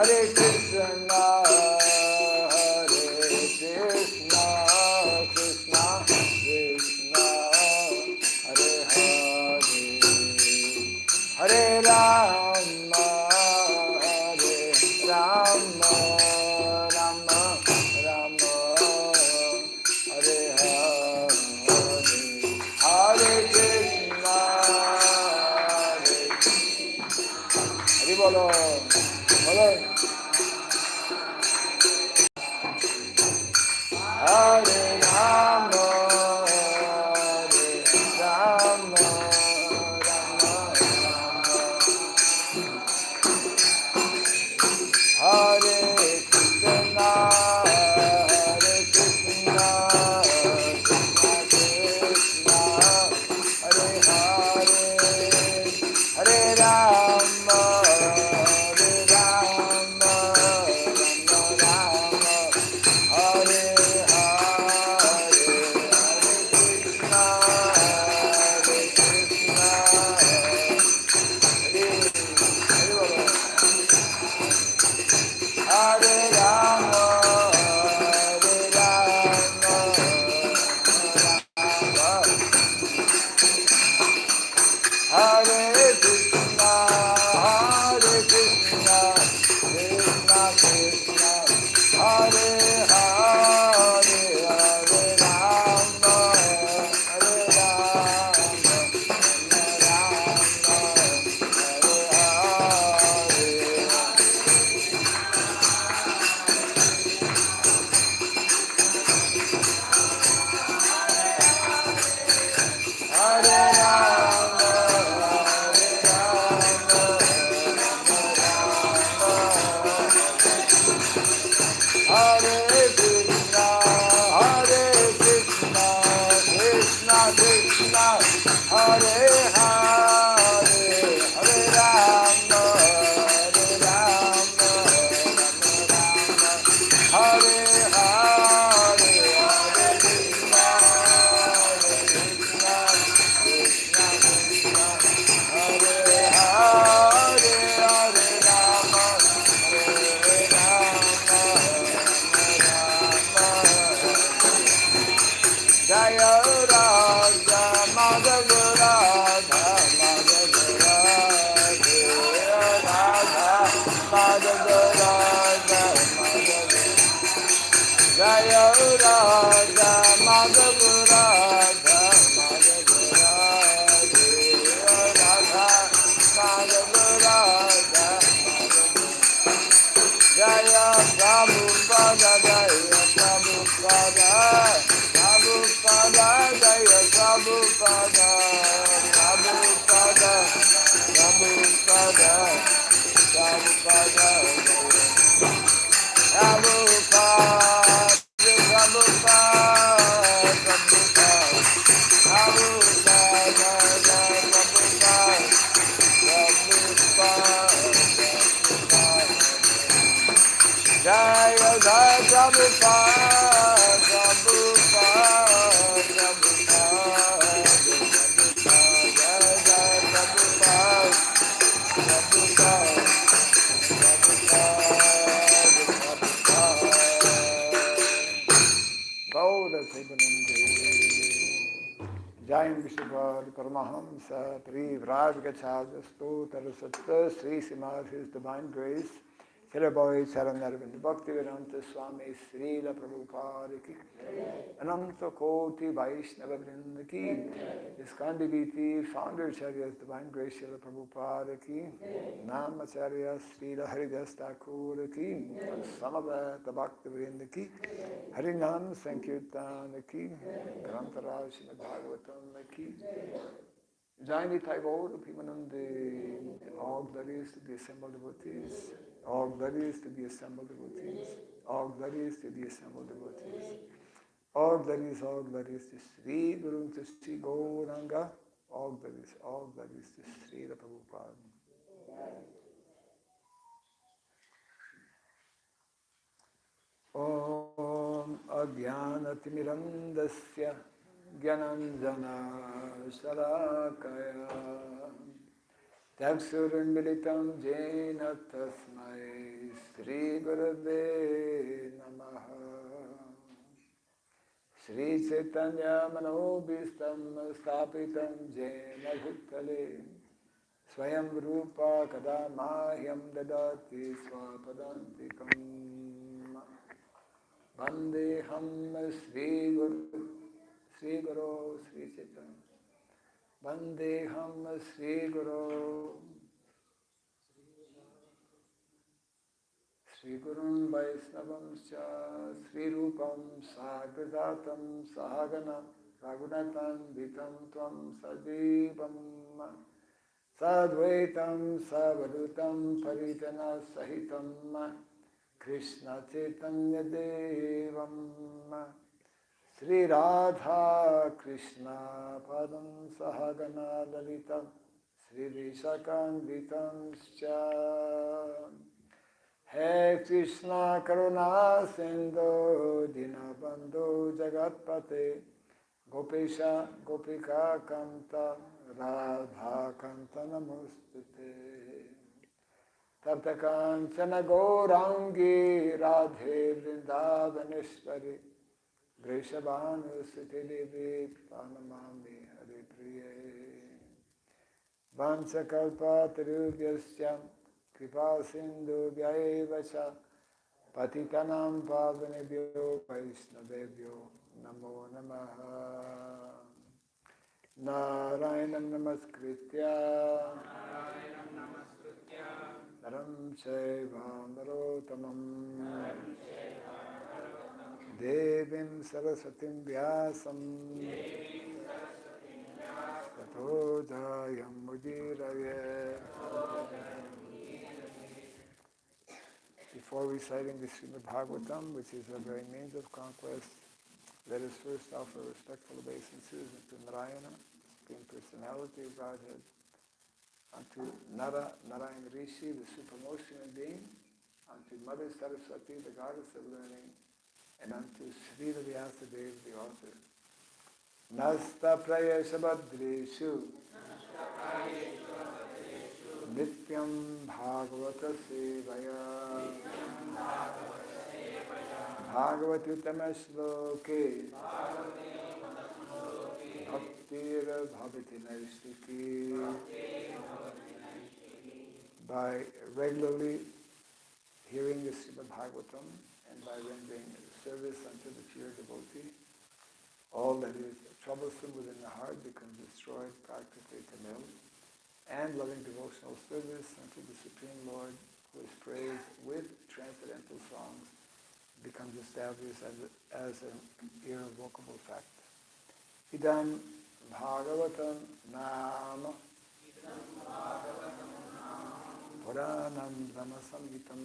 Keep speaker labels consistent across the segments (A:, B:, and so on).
A: Hare Krishna, Krishna Krishna, Hare Hare, Hare Rama, Rama Rama, Hare Hare, Hare Krishna, Hare Bolo, Bolo. Hare Rama, Rama Rama, Hare Krishna, Krishna Krishna, Hare Hare, Hare Rama, Rama Rama, Hare Hare, Hare Krishna, Hare Rama, Hare Krishna, Krishna Krishna, Hare Hare, Hare Rama, Hare Krishna, Krishna Krishna, Hare Hare, Hare Rama, Hare Hare, Hare Krishna, Krishna Krishna, Hare Hare, Hare Rama, Jaya Radha Madhava Radha Madhava Radha Madhava Radha Madhava, Jaya Radha Madhava Radha Madhava Radha Madhava Radha, Jaya Prabhupada, Jaya Prabhupada, Prabhupada, Jaya Prabhupada, Prabhupada, Prabhupada, Prabhupada, Prabhupada, Jaya Jaya Prabhupada, Prabhupada, Jaya Jaya Prabhupada, Gaura Premanande, Jayam Vishwavad Paramahamsa, Pri Vraj Gacharya Stotra Satta, Sri Simad, His Divine Grace, Srila Charanarvind Bhaktivedanta Swami Srila Prabhupada Ki, Ananta Koti Vaishnava Vrinda Ki, ISKCON DBT Founder Acharyas Divine Grace Srila Prabhupada Ki, Namacharya Srila Haridas Thakur Ki, Samaveta Bhaktivedanta Ki, Harinam Sankirtan Ki, Grantaraj Srimad Bhagavatam Ki, Jaini Tagore, Pimanande, all glories to the assembled devotees, all glories to the assembled devotees, all glories to the assembled devotees, all glories to Sri Guru, to Sri Gauranga, all glories to Sri Prabhupada. Om Ajnanatimirandasya Gyananjana Shalakaya चक्षुरुन्मिलितं येन तस्मै श्रीगुरवे नमः। श्रीचैतन्यमनोभीष्टं स्थापितं येन भूतले स्वयं रूपा कदा माह्यं ददाति स्वपदान्तिकम्। वन्देऽहं श्रीगुरो श्रीचैतन्य वन्देऽहं श्रीगुरो श्रीगुरुं वैष्णवंश्च श्रीरूपं साग्रजातं सहगना रघुनाथान्वितं त्वं सजीवं सद्वैतं सवधूतं परिजनसहितं कृष्णचैतन्यदेवं श्रीराधा कृष्ण पदं सहगना ललितं श्रीविशाखान्वितंश्च। हे कृष्ण करुणा सिंधु दीनबंधु जगत्पते गोपेश गोपिका कांत राधा कांत नमोस्तुते। तप्त कांचन गौरांगी राधे वृंदावनेश्वरी वृषभानुसुते देवी प्रणमामि हरिप्रिये। वंशकल्पतरुभ्यश्च कृपा सिन्धुभ्यैव च पतितानां पावनेभ्यो वैष्णवेभ्यो नमो नमः। नारायणं नमस्कृत्य नरं चैव नरोत्तमं देवीं सरस्वतीं व्यासं ततो जयमुदीरये। Before reciting the Srimad Bhagavatam, which is our very means of conquest, let us first offer respectful obeisances unto Narayana, Supreme Personality of Godhead, unto Narayan Rishi, the supremest human being, unto Mother Saraswati, the goddess of learning, and unto Srila Vyasadeva, the author. Nasta prayesha badreshu Nityam Bhagavata Sevaya Bhagavati Uttama Shloke Bhaktira Bhavati Naistiki. By regularly hearing the Srimad Bhagavatam and by rendering service unto the pure devotee, all that is troublesome within the heart becomes destroyed practically to nil, and loving devotional service unto the Supreme Lord, who is praised with transcendental songs, becomes established as an irrevocable fact. Idam Bhagavatam Nama Puranam Brahmasamhitam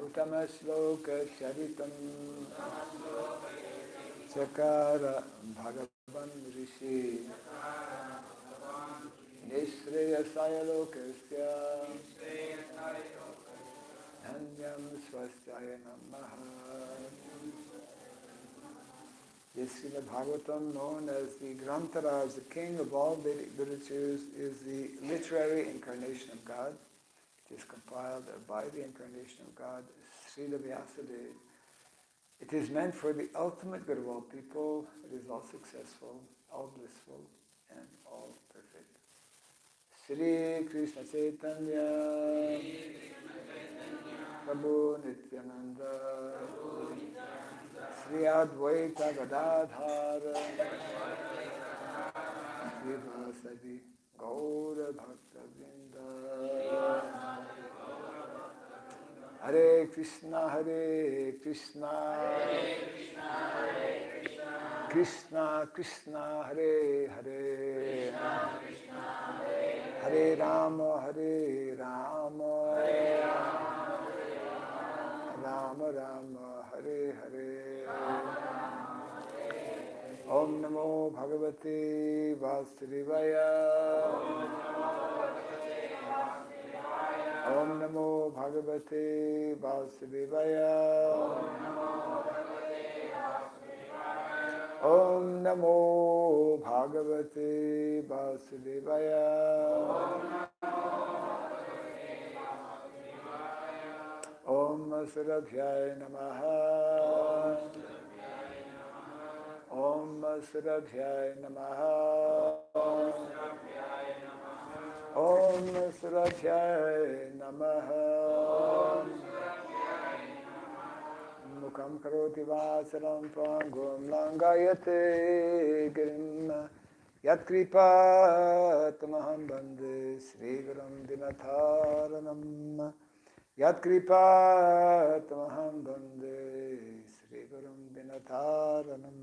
A: Uttama Shloka Charitam Chakara Bhagavan Rishi Nishreyasaya Lokasya Dhanyam Swasthaya Namaha. This Srimad Bhagavatam, known as the Grantaraj, the king of all Vedic literatures, is the literary incarnation of God. It is compiled by the incarnation of God, Srila Vyasadeva. It is meant for the ultimate good of all people. It is all successful, all blissful, and all perfect. Shri Krishna Chaitanya Prabhu Nityananda Shri Advaita Gadadhara Shri Vasadi Gaura Bhakta Vrinda. Hare Krishna Krishna Krishna Hare Hare Hare Rama Rama Rama Hare Hare. Om Namo Bhagavate Vasudevaya. Om Namo Bhagavate Vasudevaya. Om Namo Bhagavate Vasudevaya. Om Surabhyaya Namaha. Om Surabhyaya Namaha. Om Surabhyaya Namaha. Mukam karoti vasaram pangum langayate girim yat kripa tamaham bande Sri Gurum Dinatharanam yat kripa tamaham bande Sri Gurum Dinatharanam.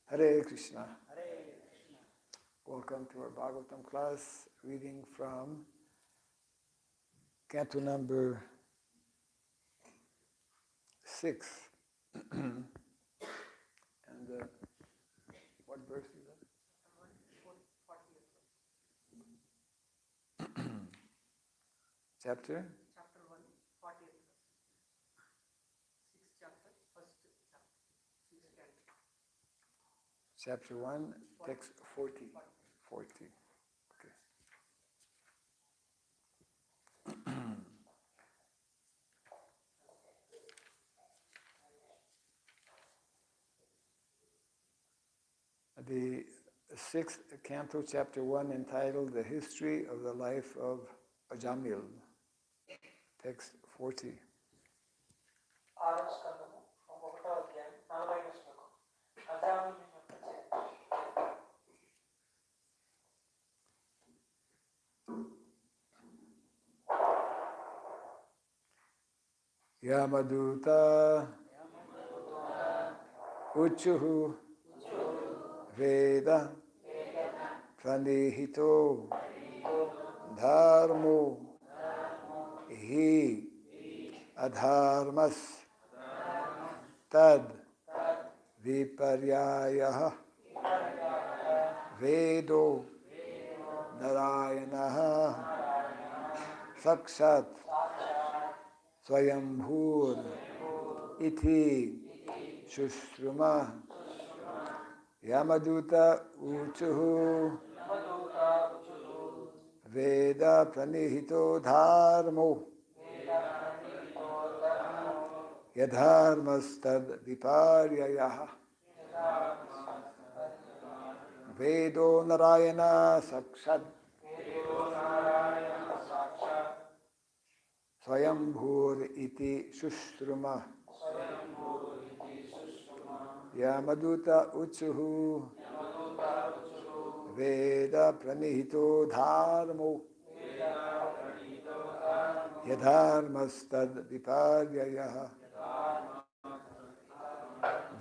A: Hare Krishna. Welcome to our Bhagavatam class, reading from canto number 6. And what verse is that? Chapter?
B: Chapter 1, 40th verse. 6th chapter, first chapter. 6th canto.
A: Chapter 1, text 40. 40. Okay. The 6th canto, chapter 1, entitled The History of the Life of Ajamil. Text 40.
B: ఆరవ స్కందము 1వ అధ్యాయం 40వ శ్లోకం. అజామిలుని యొక్క చరిత్ర.
A: Yamaduta Uchuhu Veda Pranihito Dharmo Hi Adharmas Tad Viparyaya Vedo Narayana Sakshat Swayambhur Iti Shushruma Yamaduta Uchuhu Veda Pranihito Dharmo Yadharmastad Viparyayah Vedo Narayana Sakshat Swayambhur Iti Shushruma Yamaduta Uchuhu Veda Pranihito Dharmo Yadharmastad Viparyayah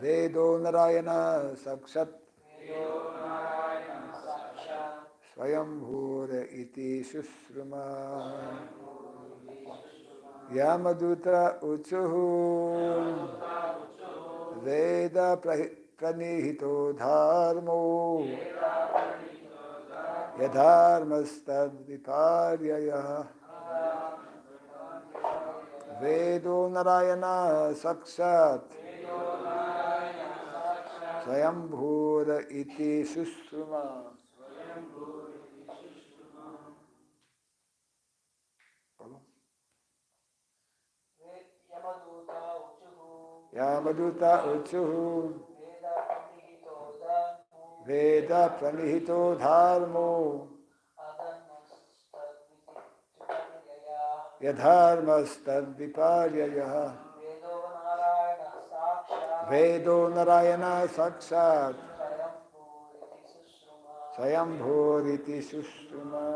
A: Vedo Narayana Sakshat Swayambhur Iti Shushruma Yamaduta Uchuhu Veda Pranihito Dharmo Yadharmastad Viparyayah Vedo Narayana Sakshat Swayambhur Iti Shushruma. Yamaduta Uchuhu Veda Pranihito Dharmo Yadharmastad Viparyayah Vedo Narayana Sakshat Swayambhur Iti Shushruma.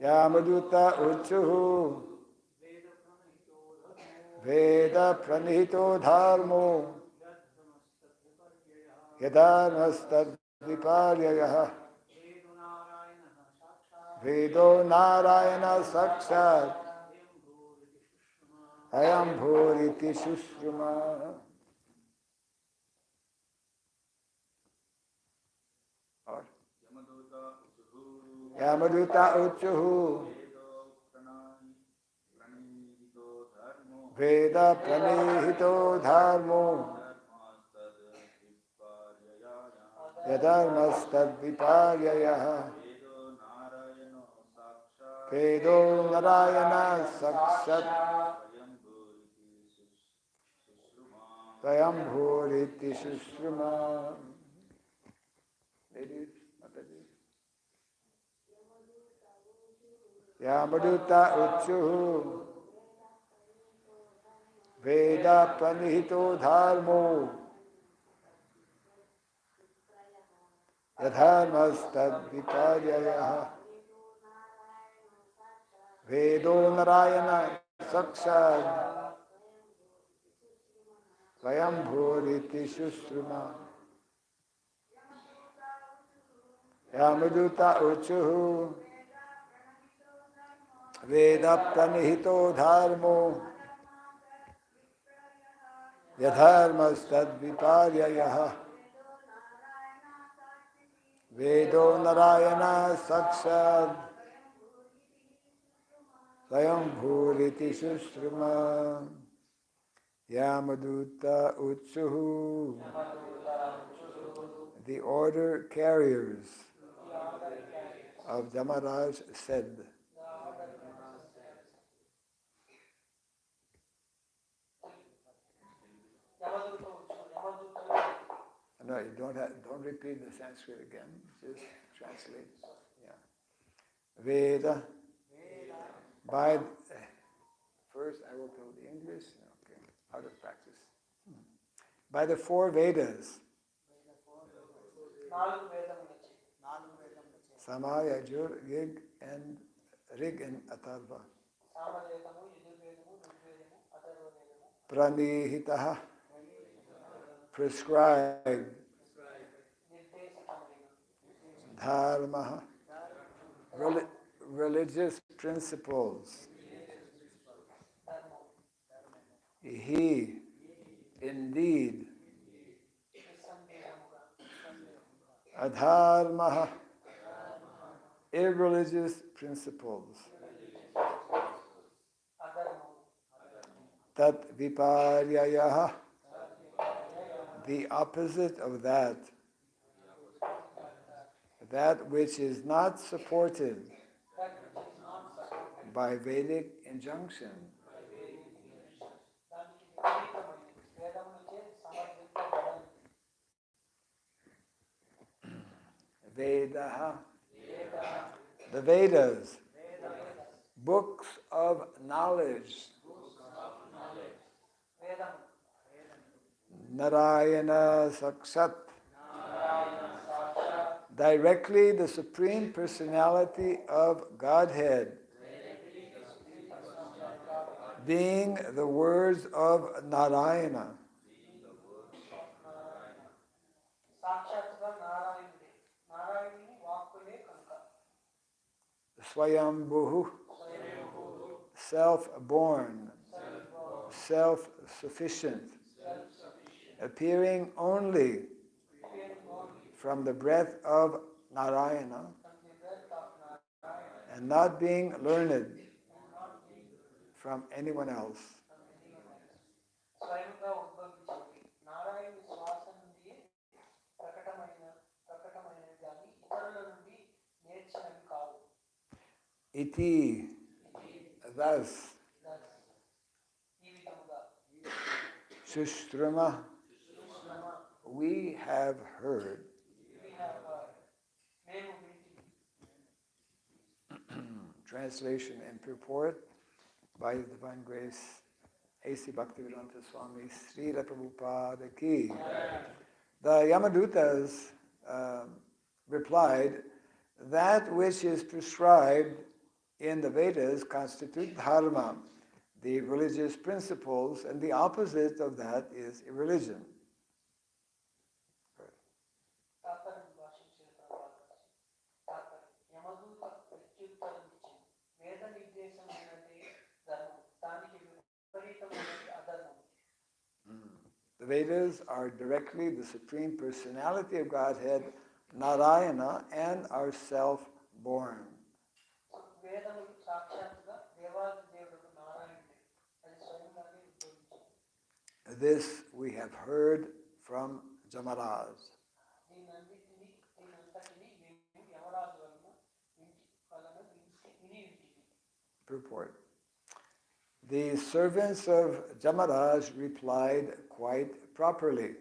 A: Yamaduta Uchuhu Veda Pranihito Dharmo Yadharmastad Viparyayah Vedo Narayana Sakshat Swayambhur Iti Shushruma. Yamaduta Uchuhu Veda pranihito dharmo yadharmastad viparyayaha Vedo narayana saksat Swayam bhuriti sushruma. Ladies, Mataji. Yamaduta uchuhu Veda pranihito dharmo yadharmastad viparyayaha Vedo narayana saksad Swayam bhuriti sushruma. Yamaduta uchuhu Veda pranihito dharmo yadharmastad viparyayaha Vedo narayana saksad Swayam bhuriti sushruma. Yamaduta utsuhu. The order carriers of Dhamaraj said, no, you don't repeat the Sanskrit again, just translate. Yeah. Veda. By first I will tell the English, okay, out of practice. By the four Vedas, Sama, Yajur, Rig and Atharva. Pranihitaha, prescribed. Dharma, religious principles. He, indeed, adharma, irreligious principles. Tat viparyayaha, the opposite of that. That which is not supported by Vedic injunction. Vedaha, the Vedas, books of knowledge. Narayana Sakshat, directly the Supreme Personality of Godhead, being the words of Narayana. Swayambhuhu, self-born, self-sufficient, appearing only from the breath of Narayana and not being learned from anyone else. Iti, thus, Sushrama, we have heard. Translation and purport by His Divine Grace, A.C. Bhaktivedanta Swami Srila Prabhupada Ki. The Yamadutas replied, that which is prescribed in the Vedas constitute dharma, the religious principles, and the opposite of that is irreligion. The Vedas are directly the Supreme Personality of Godhead, Narayana, and are self-born. this we have heard from Jamaraj. Purport. The servants of Jamaraj replied quite properly.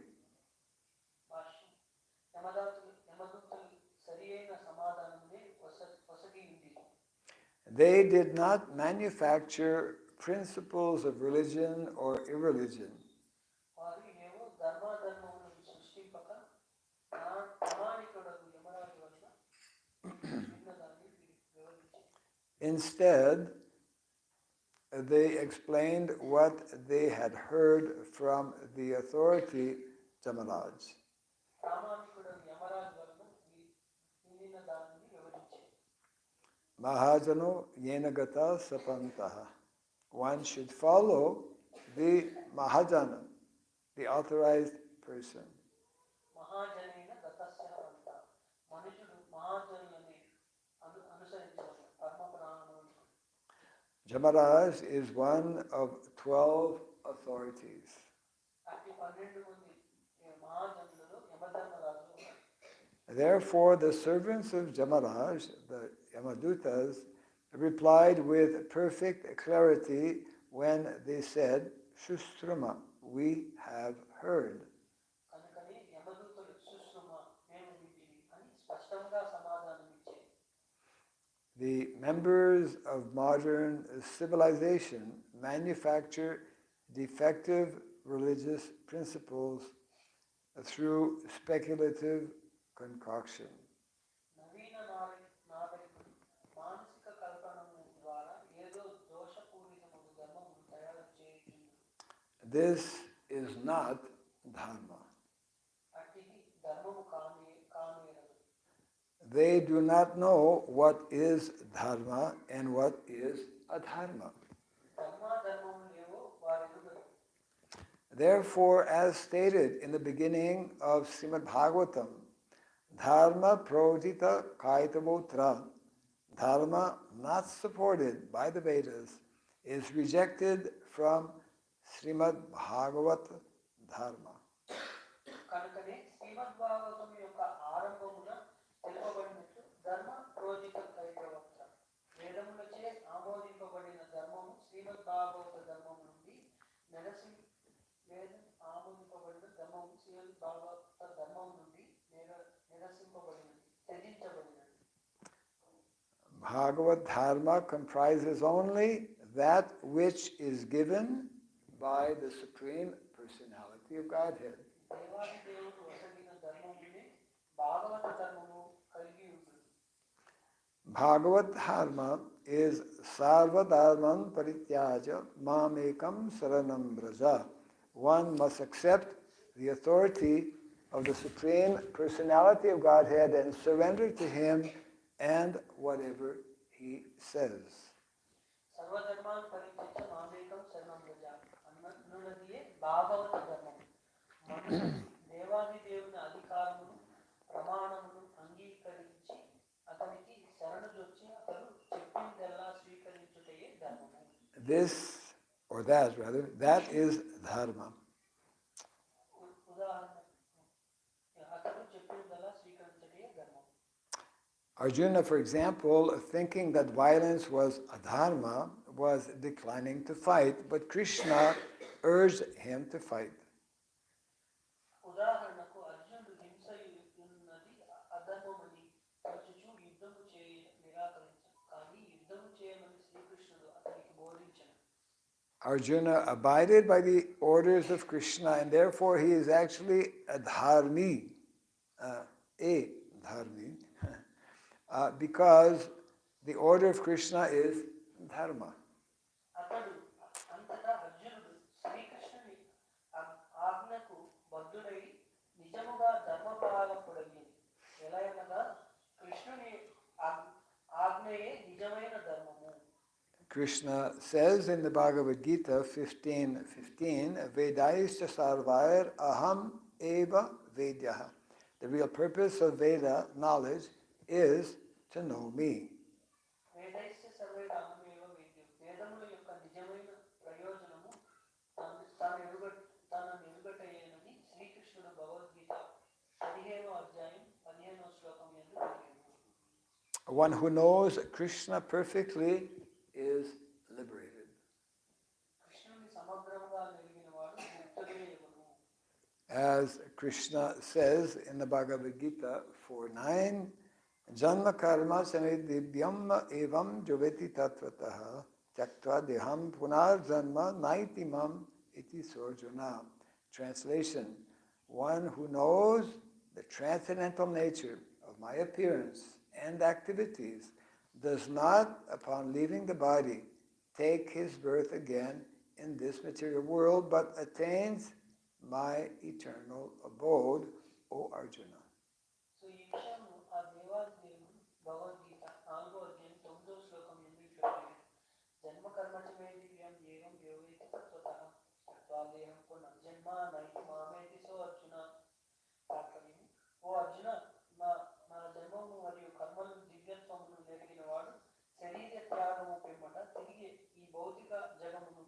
A: They did not manufacture principles of religion or irreligion. Instead, they explained what they had heard from the authority Jamaraj. Mahajano yenagata sapantaha. One should follow the Mahajana, the authorized person. Jamaraj is one of 12 authorities. Therefore, the servants of Jamaraj, the Yamadutas, replied with perfect clarity when they said, Shustrama, we have heard. The members of modern civilization manufacture defective religious principles through speculative concoction. This is not dharma. They do not know what is dharma and what is adharma. Therefore, as stated in the beginning of Srimad Bhagavatam, dharma prodita kaitavotra, dharma not supported by the Vedas, is rejected from Srimad Bhagavat dharma. Bhagavad Dharma comprises only that which is given by the Supreme Personality of Godhead. Bhagavad Dharma is Sarva Dharman Parityaja Mamekam Saranam Braja. One must accept the authority of the Supreme Personality of Godhead and surrender to Him and whatever He says. This, or that rather, that is dharma. Arjuna, for example, thinking that violence was adharma, was declining to fight, but Krishna urged him to fight. Arjuna abided by the orders of Krishna, and therefore he is actually a dharmi, because the order of Krishna is dharma. Krishna says in the Bhagavad Gita 15:15, Vedaischa sarvair aham eva vedyaha. The real purpose of Veda knowledge is to know me. One who knows Krishna perfectly is liberated.
B: కృష్ణుని సమగ్రంగా నెరిగిన వాడు ముక్తుడే ఎవరు.
A: As Krishna says in the Bhagavad Gita 4:9, Janma karma samidibhyam evam joveti tatvataha tyaktva deham punar janma naitimam iti sorjuna. Translation: one who knows the transcendental nature of my appearance and activities does not, upon leaving the body, take his birth again in this material world, but attains my eternal abode, O Arjuna.
B: So ఈ విషయం ఆ దేవాది దేవుడు భగవద్గీత 4వ అధ్యాయం 9వ శ్లోకం ఎందుకు చెప్పారు. జన్మ కర్మచమే దివ్యం ఏవం యోగైతి తత్వతః తత్వాదేహం పునర్జన్మ నైతి మామేతి సో అర్జున. తాత్పర్యం: ఓ అర్జున, నా నా జన్మము మరియు కర్మలు దివ్యత్వమును నెరిగిన వాడు శరీర త్యాగము పిమ్మట తిరిగి ఈ భౌతిక జగమును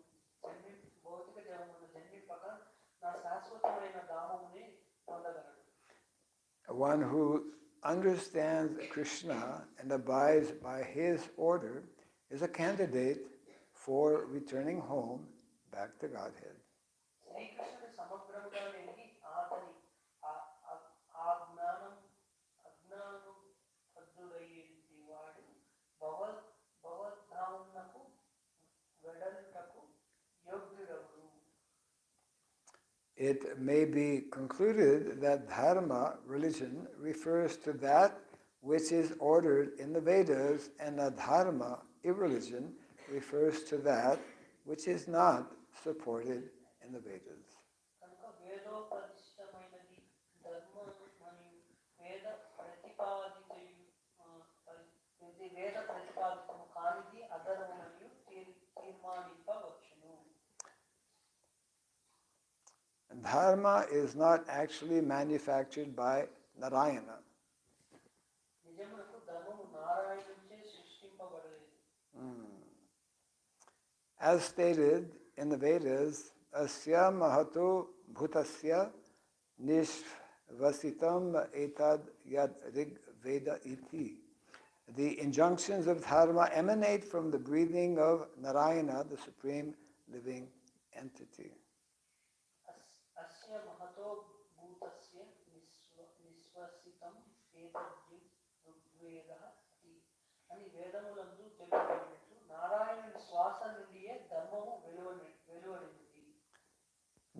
B: జన్మింపక నా శాశ్వతమైన ధామముని పొందగలడు.
A: One who understands Krishna and abides by his order is a candidate for returning home back to Godhead.
B: శ్రీకృష్ణుడు సమగ్రముగా నెరిగి అతని అజ్ఞానబద్ధుడైన వాడు భగవద్ధామమునకు వెడలుటకు యోగ్యుడవుడు.
A: It may be concluded that dharma, religion, refers to that which is ordered in the Vedas, and adharma, irreligion, refers to that which is not supported in the Vedas.
B: కనుక వేదోపదిష్టమైనది ధర్మం మరియు వేద ప్రతిపాదితము కానిది అధర్మమని తీర్మానింపవచ్చును.
A: Dharma is not actually manufactured by Narayana.
B: నిజమునకు ధర్మము నారాయణునిచే సృష్టింపబడలేదు.
A: As stated in the Vedas, asya mahato bhutasya nishvasitam etad yad rig veda iti. The injunctions of dharma emanate from the breathing of Narayana, the supreme living entity.
B: అస్య మహతో భూతస్య నిశ్వసితం ఏతద్ ఋగ్వేదః ఇతి అని వేదములందు తెలుపబడినట్లు నారాయణుని శ్వాస నుండియే ధర్మము వెలువడినది.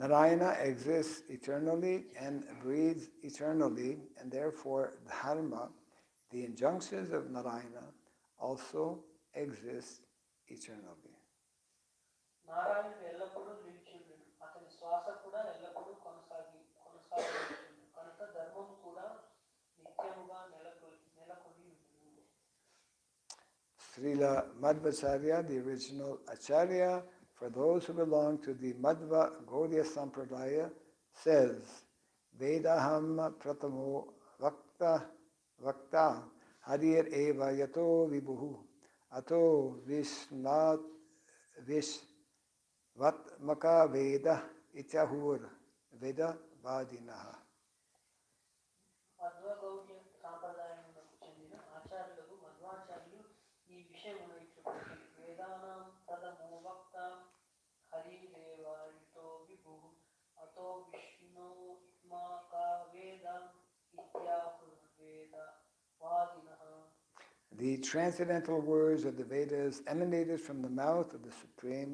A: Narayana exists eternally and breathes eternally, and therefore dharma, the injunctions of Narayana, also exist eternally.
B: నారాయణుడు ఎల్లప్పుడూ నిలిచిండును, అతని శ్వాస కూడా ఎల్లప్పుడూ కొనసాగుతుండును, కనుక ధర్మము కూడా నిత్యముగా నెలకొని ఉండును.
A: Srila Madhvacharya, the original Acharya, for those who belong to the Madhva Gaudiya Sampradaya, says, Vedaham pratamo vakta harir eva yato vibhuhu ato vishvatmaka veda ityahur veda vadinaha.
B: Madhva Gaudiya సాంప్రదాయమునకు చెందిన ఆచార్యులకు మధ్వాచార్యులు ఈ విషయమును ఇచ్చుకుంది. వేదానాం తదమోవక్త హరిదేవాయుతో విభు అతో విష్ణుమాకా వేద ఇత్యాహుర్వేద వాదినః.
A: The transcendental words of the Vedas emanated from the mouth of the Supreme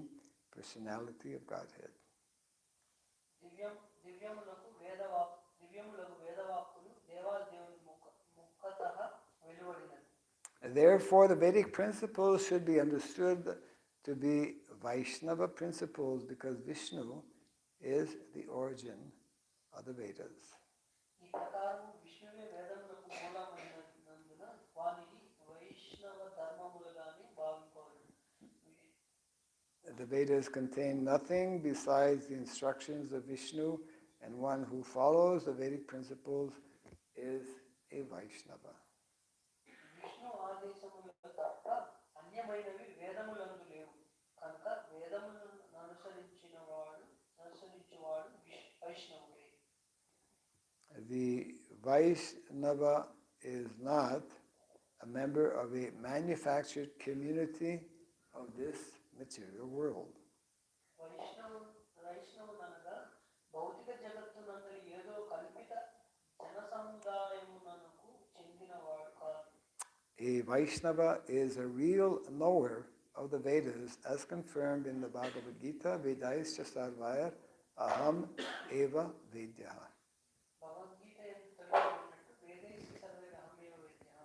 A: Personality of Godhead.
B: దివ్యములకు వేదవాక్కులు దేవాదేవుని ముఖతః వెలువడినది.
A: Therefore, the Vedic principles should be understood to be Vaishnava principles because Vishnu is the origin of the Vedas.
B: ఈ ప్రకారం విష్ణువే వేదములకు మూలమైనందున వానిని వైష్ణవ ధర్మములుగానే భావింపవలెను.
A: The Vedas contain nothing besides the instructions of Vishnu, and one who follows the Vedic principles is a Vaishnava.
B: Vishnu ఆదేశముల తప్ప అన్యమైనవి వేదములందు లేవు, కనుక వేదములను అనుసరించువాడు వైష్ణవుడే.
A: The Vaishnava is not a member of a manufactured community of this material world.
B: వైష్ణవునగా భౌతిక జగత్తునందరి ఏదో కల్పిత జన సముదాయమునకు చెందినవాడు కాదు.
A: A Vaishnava is a real knower of the Vedas as confirmed in the Bhagavad Gita, Vedaischa Sarvaya Aham Eva Vedya.
B: Bhagavad Gita తెలుసుకున్నట్టు వేదైశ్చ సర్వైర్ అహమేవ వేద్యః.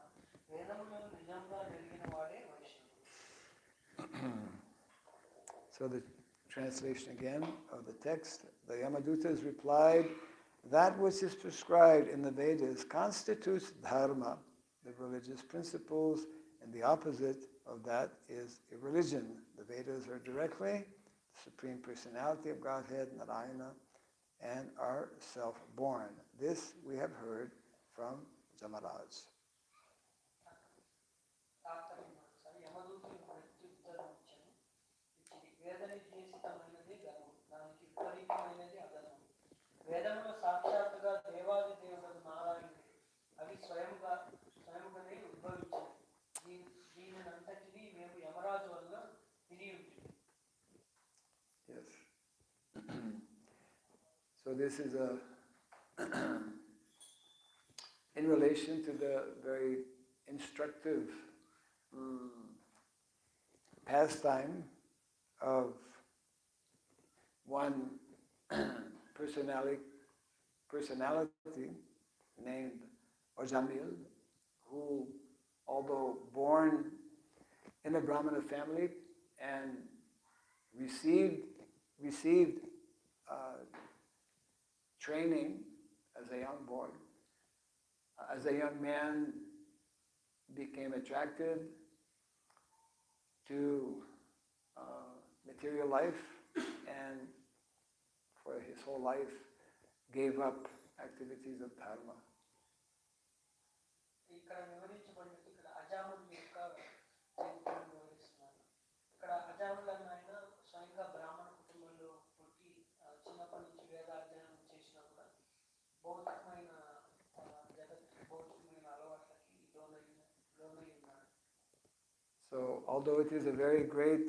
B: వేదములను నిజంగా ఎరిగిన వాడే వైష్ణవుడు.
A: So the translation again of the text, the Yamadutas replied, that which is prescribed in the Vedas constitutes dharma, the religious principles, and the opposite of that is a religion. The Vedas are directly the Supreme Personality of Godhead, Narayana, and are self-born. This we have heard from Jamaraj.
B: వేదములు సాక్షాత్తుగా దేవాది దేవుడు నారాయణుడు, అవి స్వయముగానే ఉద్భవించాయి. దీనినంతటినీ మేము యమరాజు వల్ల విని ఉంటుంది.
A: Yes. So this is in relation to the very instructive pastime of one personality named Ajamil, who, although born in a Brahmana family and received training as a young boy, as a young man, became attracted to material life, and for his whole life gave up activities of dharma.
B: ఇక్కడ వివరించబడినట్టు ఇక్కడ అజాముల్ యొక్క చరిత్రను వివరిస్తున్నారు. ఇక్కడ అజాముల్ అన్న ఆయన స్వయంగా బ్రాహ్మణ కుటుంబంలో పుట్టి చిన్నప్పటి నుంచి వేదాధ్యయనం చేసినా కూడా భౌతికమైన భౌతికమైన అలవాట్లకి లోనై ఉన్నాడు.
A: So although it is a very great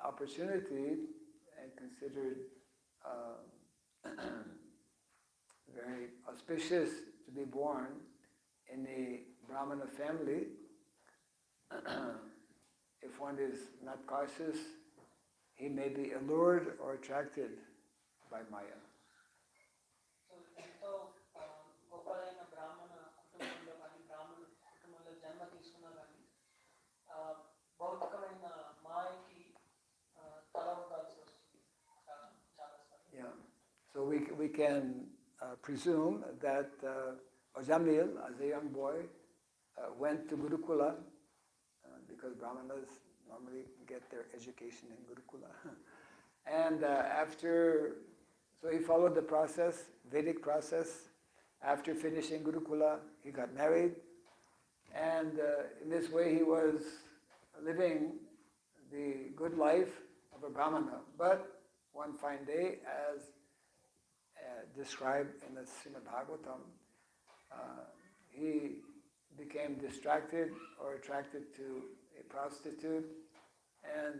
A: opportunity and considered very auspicious to be born in a Brahmana family, if one is not cautious, he may be allured or attracted by Maya.
B: So ఎంతో గొప్పదైన బ్రాహ్మణ కుటుంబంలో కానీ బ్రాహ్మణ కుటుంబంలో జన్మ తీసుకున్నా కానీ భౌతికమైన మాయకి తలవకాల్సి వస్తుంది చాలాసార్లు.
A: Yeah. So we can presume that Ajamil, as a young boy, went to Gurukula because Brahmanas normally get their education in Gurukula. And so he followed the process, Vedic process. After finishing Gurukula, he got married. And in this way he was living the good life of a Brahmana. But one fine day, as described in the Srimad Bhagavatam, he became distracted or attracted to a prostitute and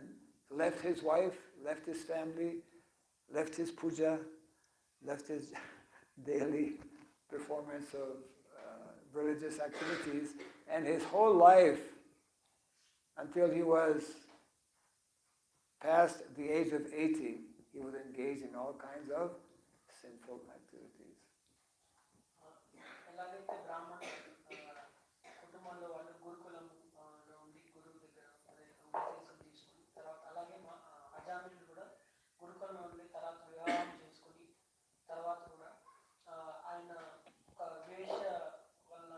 A: left his wife, left his family, left his puja, left his daily performance of religious activities, and his whole life until he was past the age of 80, he was engaged in all kinds of sinful activities.
B: ఎలాగైతే బ్రాహ్మణ కుటుంబంలో వాళ్ళు గురుకులంలో ఉండి గురువు దగ్గర ఉపదేశం తీసుకుని తర్వాత అలాగే అజామిల్ కూడా గురుకులంలో ఉండి తర్వాత వివాహం చేసుకుని తర్వాత కూడా ఆయన ఒక వేష వల్ల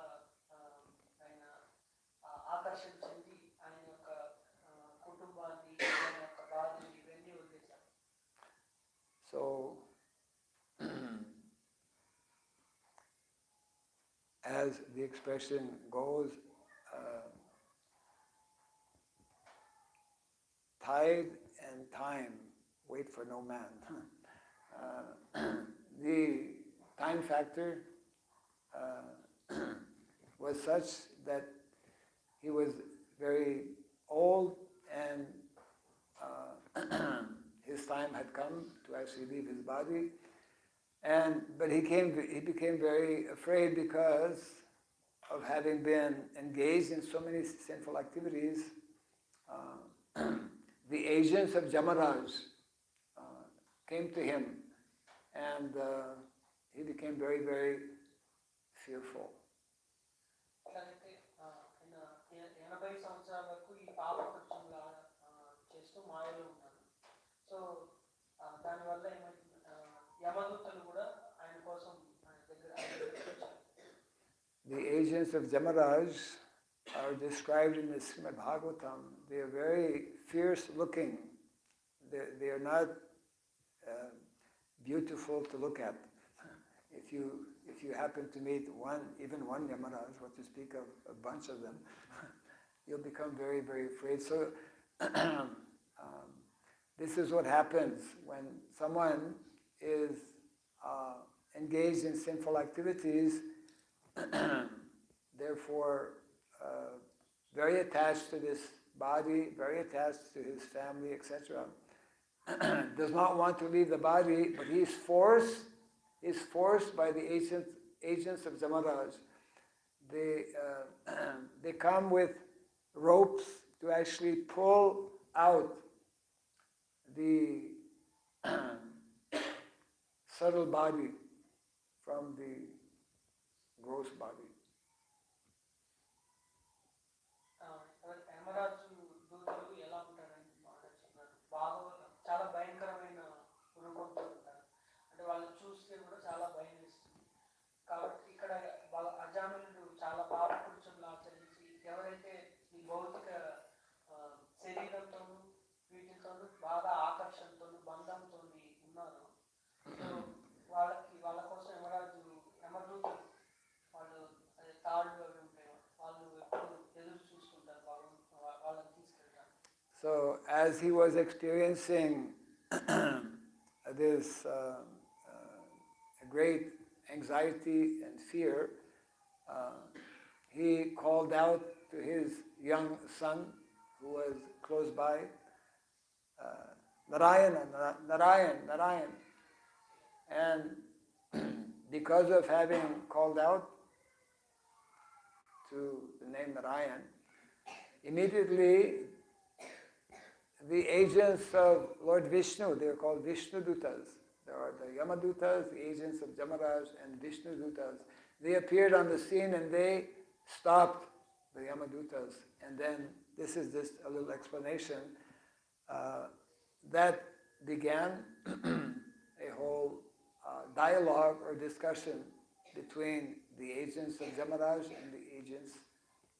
B: ఆయన ఆకర్షణ చెంది ఆయన యొక్క కుటుంబాన్ని ఆయన యొక్క బాధని ఇవన్నీ వదిలేశారు.
A: So as the expression goes, tide and time wait for no man. The time factor was such that he was very old and his time had come to actually leave his body. But he became very afraid because of having been engaged in so many sinful activities. The agents of Jamaraj came to him, and he became very, very fearful.
B: ఎలాగైతే ఆయన 80 సంవత్సరాల వరకు ఈ పాప కృత్యంగా చేస్తూ మాయలో ఉన్నారు. So దానివల్ల ఏమైంది, యమదూతలు కూడా ఆయన కోసం ఆయన దగ్గర వచ్చారు.
A: The agents of Jamaraj are described in the Srimad Bhagavatam. They are very fierce looking. They are not beautiful to look at. If you happen to meet even one Yamaraj, what to speak of a bunch of them, you'll become very, very afraid. So this is what happens when someone is engaged in sinful activities, therefore very attached to this body, very attached to his family, etc. Does not want to leave the body, but he is forced by the agents of Jamaraj. They come with ropes to actually pull out the subtle body from the gross body.
B: Yamaraju దూతలు ఎలా ఉంటారని చెప్తున్నారు. బాగా చాలా భయంకరమైన రూపంతో ఉంటారు. అంటే వాళ్ళు చూస్తే కూడా చాలా భయం వేస్తుంది. కాబట్టి ఇక్కడ అజామినుడు చాలా పాపకృత్యంలో ఆచరించి ఎవరైతే ఈ భౌతిక శరీరంతోనూ వీటితోనూ బాగా ఆకర్షణతోనూ బంధంతో ఉన్నారో, సో వాళ్ళ కోసం యమదూతలు వాళ్ళు తాళ్ళు అవి ఉంటాయి, వాళ్ళు ఎప్పుడు ఎదురు చూసుకుంటారు వాళ్ళని తీసుకెళ్తారు.
A: So as he was experiencing this great anxiety and fear, he called out to his young son who was close by, Narayana, Narayan, Narayan. And because of having called out to the name Narayan, immediately the agents of Lord Vishnu, they are called Vishnu Dutas. There are the Yamadutas, the agents of Jamaraj, and Vishnu Dutas. They appeared on the scene and they stopped the Yamadutas. And then this is just a little explanation. That began a whole dialogue or discussion between the agents of Jamaraj and the agents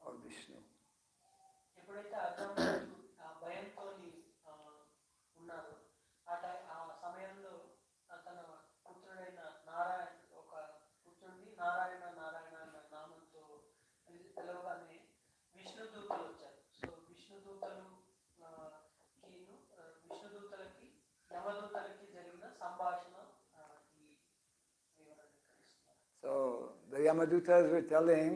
A: of Vishnu.
B: ఎప్పుడైతే అజామినుడు భయంతో ఉన్నారు, ఆ సమయంలో తన పుత్రుడైన నారాయణ ఒక పుత్రుడిని నారాయణ నారాయణ అన్న నామంతో పిలవగానే విష్ణుదూతలు వచ్చారు. సో విష్ణుదూతలకి యమదూతలకి జరిగిన సంభాషణ ఈ వివరణ.
A: So the Yamadutas were telling,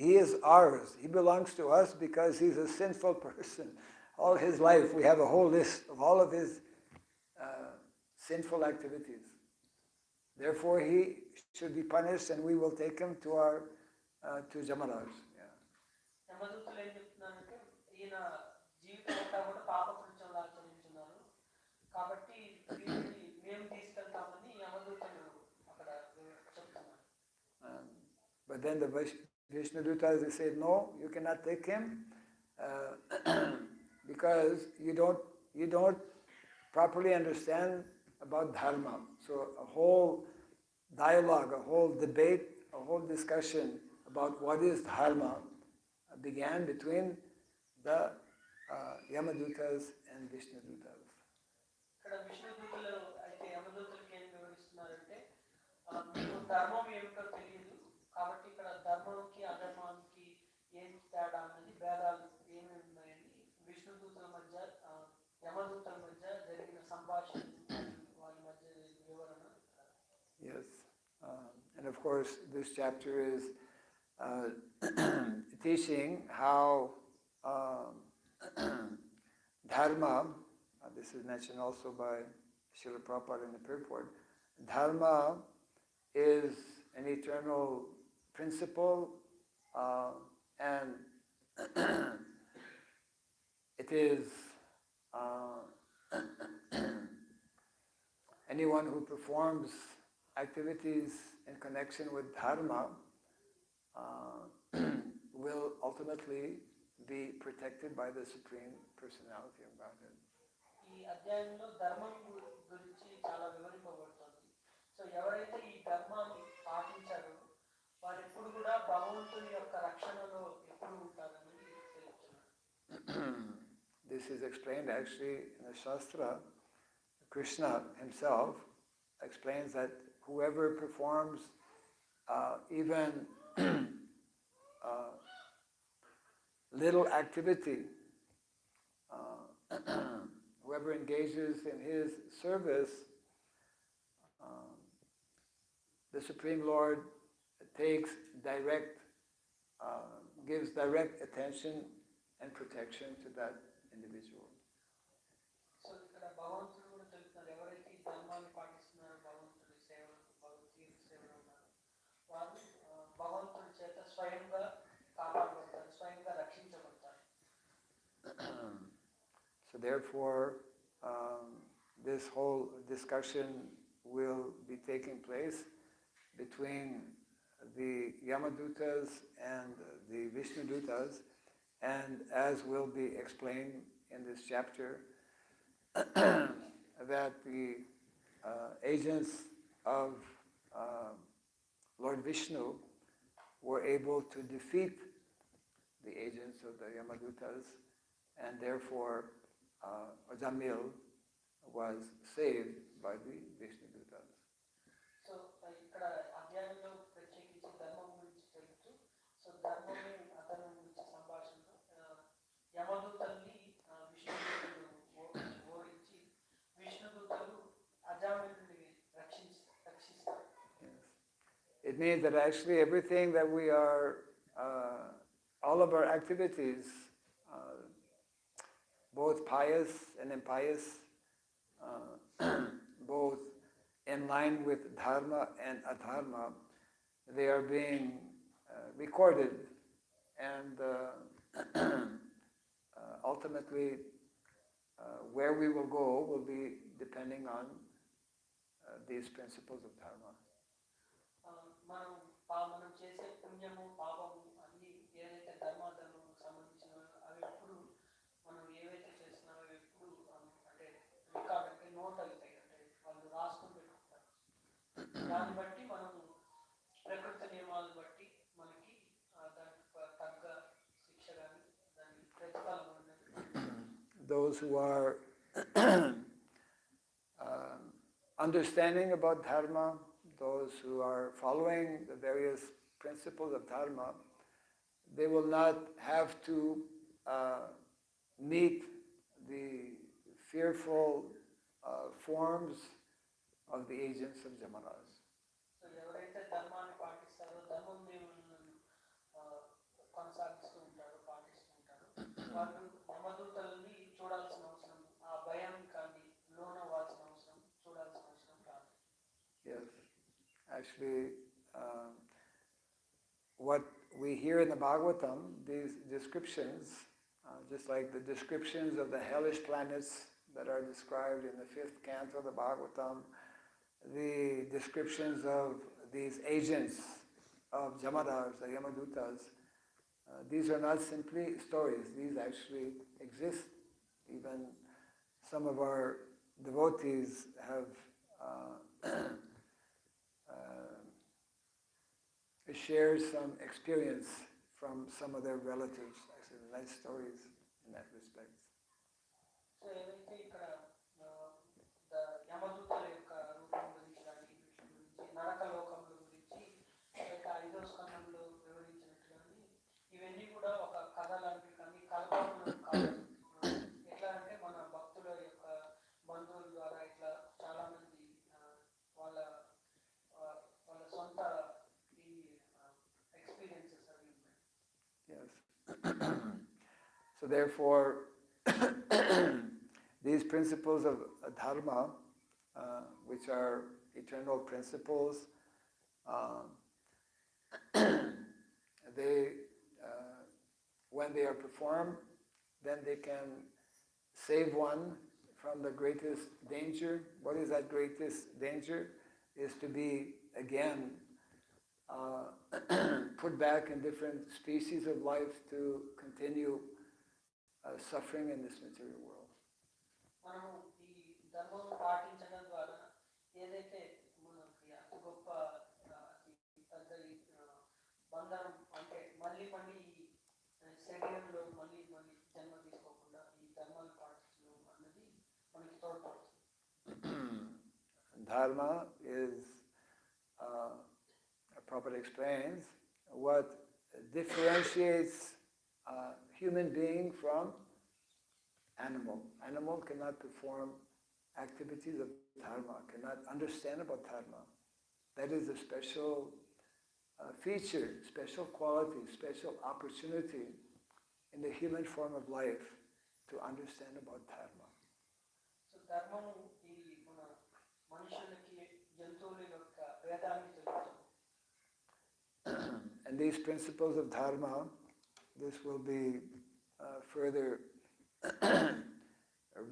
A: he is ours, he belongs to us because he's a sinful person. All his life we have a whole list of all of his sinful activities. Therefore he should be punished and we will take him to Jamaraj.
B: యమదూతలు ఏం చెప్తున్నారంటే ఈయన జీవితం అంతా కూడా పాపకృత్యంలో ఆచరించున్నారు, కాబట్టి వీరిని మేము తీసుకెళ్తామని యమదూతలు అక్కడ చెప్తున్నారు.
A: But then the Vishnu Dutas, they said, no, you cannot take him because you don't properly understand about dharma. So a whole dialogue, a whole debate, a whole discussion about what is dharma began between the Yamadutas and Vishnu Dutas.
B: ఇక్కడ విష్ణుదూతలు అయితే యమదూతలకి ఏం వివరిస్తున్నారంటే, మీకు ధర్మం ఏమిటో తెలియదు, కాబట్టి ఇక్కడ ధర్మంకి అధర్మానికి ఏం తేడా అన్నది భేదాలు ఏమేమి ఉన్నాయని విష్ణుదూతల మధ్య యమదూతల మధ్య జరిగిన సంభాషణ వాళ్ళ మధ్య వివరణ.
A: Yes, and of course this chapter is teaching how dharma, this is mentioned also by Srila Prabhupada in the purport, dharma is an eternal principle, and it is anyone who performs activities in connection with dharma will ultimately be protected by the Supreme Personality of Godhead.
B: ఈ అధ్యాయంలో ధర్మం గురించి చాలా వివరింపబడుతుంది. So ఎవరైతే ఈ ధర్మాన్ని పాటించారో వారు ఎప్పుడు కూడా భగవంతుని యొక్క రక్షణలో ఎప్పుడు ఉంటారని తెలుపుతున్నారు.
A: This is explained actually in the Shastra. Krishna himself explains that whoever performs even little activity, whoever engages in his service, the Supreme Lord takes direct, gives direct attention and protection to that individual.
B: So ఇక్కడ భగవంతుడు కూడా తెలుపుతున్నారు, ఎవరైతే ఈ ధర్మాన్ని పాటిస్తున్నారో భగవంతుడి సేవలు భగవద్గీత సేవలు ఉన్నారు వారు భగవంతుడి చేత స్వయంగా కాపాడబడతారు, స్వయంగా రక్షించబడతారు.
A: So therefore, this whole discussion will be taking place between the Yamadutas and the Vishnudutas, and as will be explained in this chapter, that the agents of Lord Vishnu were able to defeat the agents of the Yamadutas, and therefore Ajamil was saved by the Vishnudutas.
B: So ఇక్కడ అధ్యాయంలో ప్రత్యేకించి ధర్మం గురించి తెలుపుతూ, so ధర్మమే అతను గురించి సంభాషణలో యమదూతల్ని విష్ణుదూతలు ఓడించి విష్ణుదూతలు అజామిలుని రక్షిస్తారు.
A: It means that actually everything that we are, all of our activities, both pious and impious, both in line with dharma and adharma, they are being recorded, and ultimately where we will go will be depending on these principles of dharma.
B: మనం చేసే పుణ్యము పాపము అన్ని ఏదైతే ధర్మాధర్మము సంబంధించిన అవి ఎప్పుడు మనం ఏవైతే చేస్తున్నామో అవి ఎప్పుడు అంటే రికార్డ్ అంటే నోట్ అవుతాయి, అంటే వాళ్ళు రాసుకుని పెట్టుకుంటారు. దాన్ని బట్టి మనము ప్రకృతి నియమాలను బట్టి మనకి దానికి తగ్గ శిక్ష కానీ దాని ప్రతిఫలం ఉన్నది.
A: Those who are understanding about dharma, those who are following the various principles of dharma, they will not have to meet the fearful forms of the agents of Jamaras.
B: So ఎవరైతే ధర్మాన్ని పాటిస్తారో ధర్మం నియమాలను కొనసాగిస్తూ ఉంటారో పాటిస్తూ ఉంటారో వాళ్ళు యమదూతల్ని చూడాల్సిన అవసరం, ఆ భయం కానీ లోనవ్వాల్సిన అవసరం, చూడాల్సిన అవసరం కాదు.
A: Yes, actually, what we hear in the Bhagavatam, these descriptions, just like the descriptions of the hellish planets that are described in the 5th canto of the Bhagavatam, the descriptions of these agents of Jamadars, the Yamadutas, these are not simply stories. These actually exist. Even some of our devotees have shared some experience from some of their relatives. Actually, nice stories in that respect.
B: So ఏదైతే ఇక్కడ యమదూతల యొక్క రూపం గురించి కానీ వీటి గురించి నరక లోకముల గురించి లేక 5వ స్కంధంలో వివరించినట్టు కానీ ఇవన్నీ కూడా ఒక కథ లాంటివి కానీ కల్పనలు కాదు. ఎట్లా అంటే మన భక్తుల యొక్క బంధువుల ద్వారా ఇట్లా చాలా మంది వాళ్ళ సొంత ఈ experiences
A: So therefore, these principles of dharma, which are eternal principles, they, when they are performed, then they can save one from the greatest danger. What is that greatest danger? Is to be again put back in different species of life to continue suffering in this material world.
B: మనము ఈ ధర్మం పాటించడం ద్వారా ఏదైతే మనకి అంత గొప్ప పెద్ద బంధనం అంటే మళ్ళీ మళ్ళీ ఈ శరీరంలో మళ్ళీ మళ్ళీ జన్మ తీసుకోకుండా ఈ ధర్మాలు పాటించడం అన్నది మనకి తోడ్పడుతుంది.
A: Dharma is, Prabhupada explains, what differentiates a human being from animal. Animal cannot perform activities of dharma, cannot understand about dharma. That is a special feature, special quality, special opportunity in the human form of life to understand about dharma.
B: So ధర్మము ఈ మన మనుషులకి జంతువుల యొక్క భేదాన్ని తెలుపుతుంది.
A: And these principles of dharma, this will be further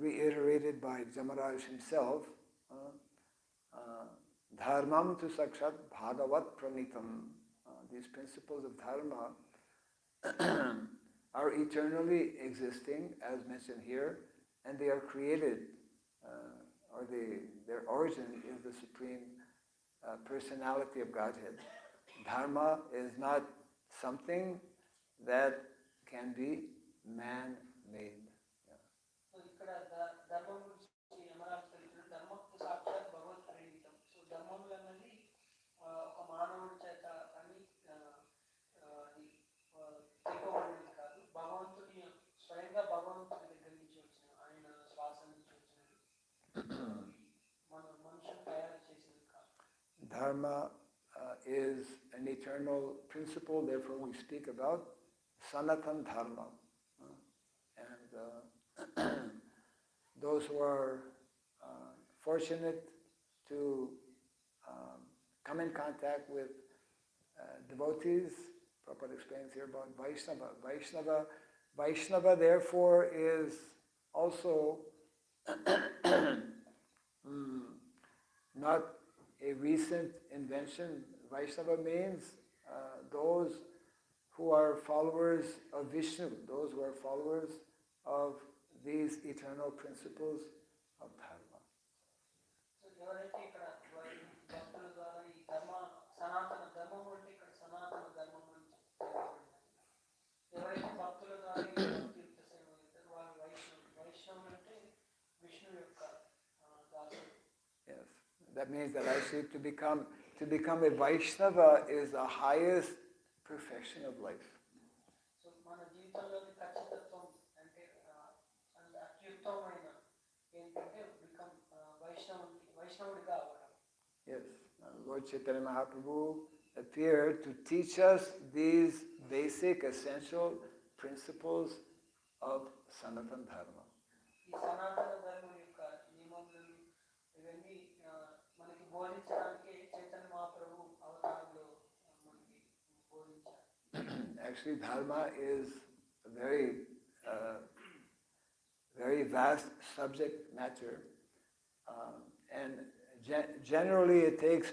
A: reiterated by Jamaraj himself. Dharmam tu sakshat bhagavat pranitam. These principles of dharma are eternally existing, as mentioned here, and they are created, or their origin is the Supreme Personality of Godhead. Dharma is not something that can be man-made.
B: So ఇక్కడ ధర్మం గురించి యమరాజు తెలుపుతున్న ధర్మకు సాక్షాత్ భగవత్ ప్రేమితం. So ధర్మం అన్నది ఒక మానవుడి చేత అని అది తెలుపబడినది కాదు, భగవంతుని స్వయంగా భగవంతుడి దగ్గర నుంచి వచ్చిన ఆయన శ్వాస నుంచి వచ్చినది, మన మనుషులు తయారు చేసినది కాదు.
A: Dharma is an eternal principle, therefore we speak about Sanatan Dharma. And those who are fortunate to come in contact with devotees, Prabhupada explains here about Vaishnava. Vaishnava therefore is also not a recent invention. Vaishnava means those who are followers of Vishnu, those who are followers of these eternal principles of dharma.
B: So ఎవరైతే ఇక్కడ భక్తుల ద్వారా ఈ సనాతన ధర్మం అంటే ఇక్కడ సనాతన ధర్మం అని ఎవరైతే భక్తుల ద్వారా ఈ తీర్థ సేవ చేస్తారు వారు వైష్ణవులు అంటే విష్ణు యొక్క దాసులు.
A: Yes, that means that actually to become a Vaishnava is the highest perfection of life.
B: So మన జీవితంలోని ఖచ్చితత్వం అంటే అత్యుత్తమమైన ఏంటంటే వైష్ణవుడిగా అవ్వడం.
A: Yes, Lord Chaitanya Mahaprabhu appeared to teach us these basic essential principles of Sanatana Dharma.
B: ఈ సనాతన ధర్మం యొక్క నియమములను ఇవన్నీ మనకి బోధించడానికి చైతన్య మహాప్రభు అవతారంలో మనకి బోధించారు.
A: Actually, dharma is a very vast subject matter, and generally it takes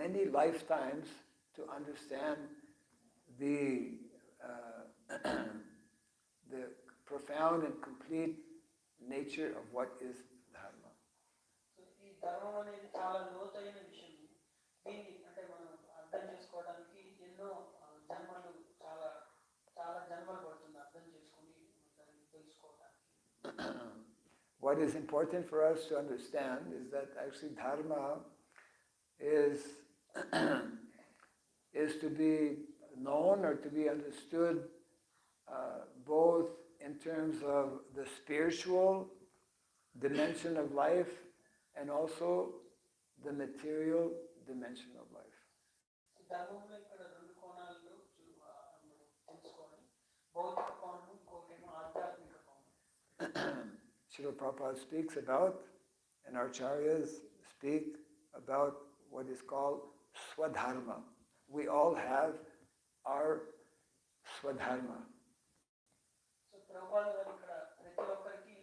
A: many lifetimes to understand the profound and complete nature of what is dharma.
B: So ఈ ధర్మం అనేది చాలా లోతైన విషయం. దీన్ని అంటే మనం అర్థం చేసుకోవడానికి ఎన్నో జన్మలు చాలా చాలా జన్మలు పడుతుంది అర్థం చేసుకుని దాన్ని తెలుసుకోవడానికి.
A: What is important for us to understand is that actually dharma is to be known or to be understood both in terms of the spiritual dimension of life and also the material dimension of life.
B: ధర్మంలో ఇక్కడ రెండు కోణాల్లో తెలుసుకోవాలి, భౌతిక కోణము
A: Srila Prabhupada speaks about, and our acharyas speak about what is called swadharma. We all have our swadharma.
B: So Prabhupada గారు ఇక్కడ ప్రతి ఒక్కరికి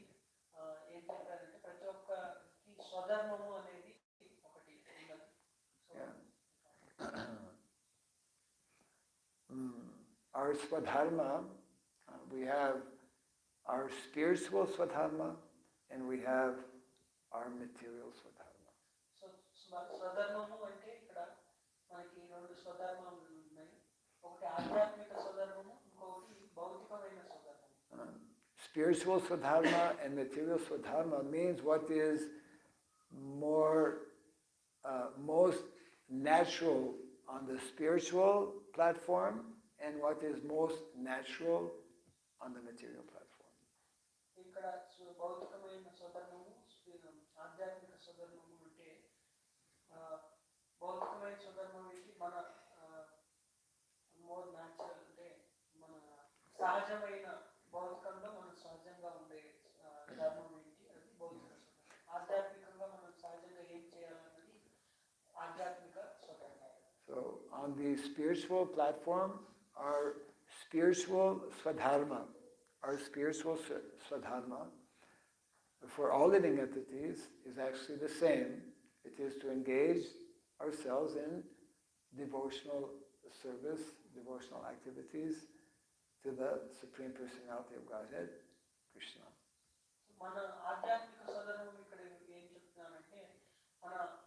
B: ఏం చెప్పారంటే ప్రతి ఒక్కరికి స్వధర్మము అనేది ఒకటి ఉన్నది.
A: Yeah. Our swadharma, we have our spiritual swadharma and we have our material swadharma.
B: So స్వధర్మము అంటే ఇక్కడ మనకి రెండు స్వధర్మాలు ఉన్నాయి. ఒకటి ఆధ్యాత్మిక స్వధర్మము, ఇంకొకటి భౌతికమైన స్వధర్మము.
A: Spiritual swadharma and material swadharma means what is most natural on the spiritual platform and what is most natural on the material platform.
B: ఇక్కడ భౌతికమైన స్వధర్మము, ఆధ్యాత్మిక స్వధర్మము అంటే భౌతికమైన స్వధర్మం ఏంటి మన మోర్ న్యాచురల్ అంటే మన సహజమైన భౌతికంలో మనం సహజంగా ఉండే ధర్మం ఏంటి అది భౌతిక స్వధర్మం. ఆధ్యాత్మికంగా మనం సహజంగా ఏం చేయాలన్నది ఆధ్యాత్మిక స్వధర్మం.
A: So on the spiritual platform, our spiritual swadharma for all living entities is actually the same. It is to engage ourselves in devotional service, devotional activities to the Supreme Personality of Godhead, Krishna.
B: మన ఆధ్యాత్మిక స్వధర్మం ఇక్కడ ఏం చెప్తున్నానంటే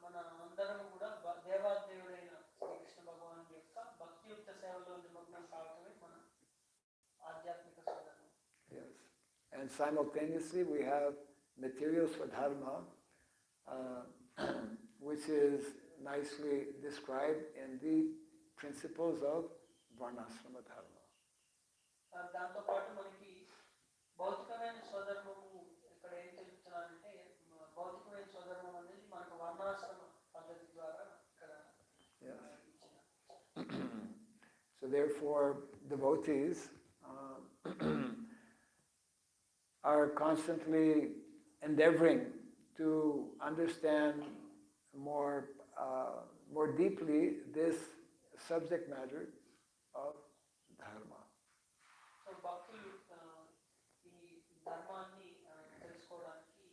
B: మన అందరం కూడా దేవాదేవుడైన శ్రీకృష్ణ భగవానుడి యొక్క భక్తియుక్త సేవలో నిమగ్నం కావటమే మన ఆధ్యాత్మిక స్వధర్మం.
A: Yes. And simultaneously we have material swadharma, which is nicely described in the principles of varnashrama dharma.
B: దాంతో పాటు మనకి భౌతికమైన స్వధర్మము ఇక్కడ ఏం చెప్తున్నారంటే భౌతికమైన స్వధర్మం అనేది మనకు వర్ణాశ్రమ పద్ధతి ద్వారా ఇక్కడ ఇచ్చిన.
A: So therefore devotees are constantly endeavoring to understand more deeply this subject matter of dharma.
B: So భక్తులు ఈ ధర్మాన్ని తెలుసుకోవడానికి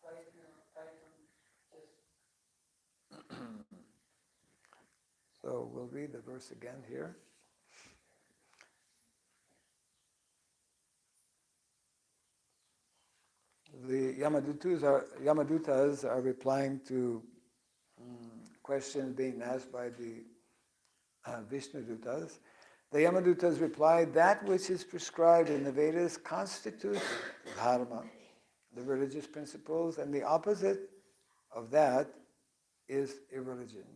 B: ప్రయత్నం చేస్తారు.
A: So we'll read the verse again here. The Yamadutas are replying to questions being asked by the Vishnudutas. The Yamadutas replied, that which is prescribed in the Vedas constitutes dharma, the religious principles, and the opposite of that is irreligion.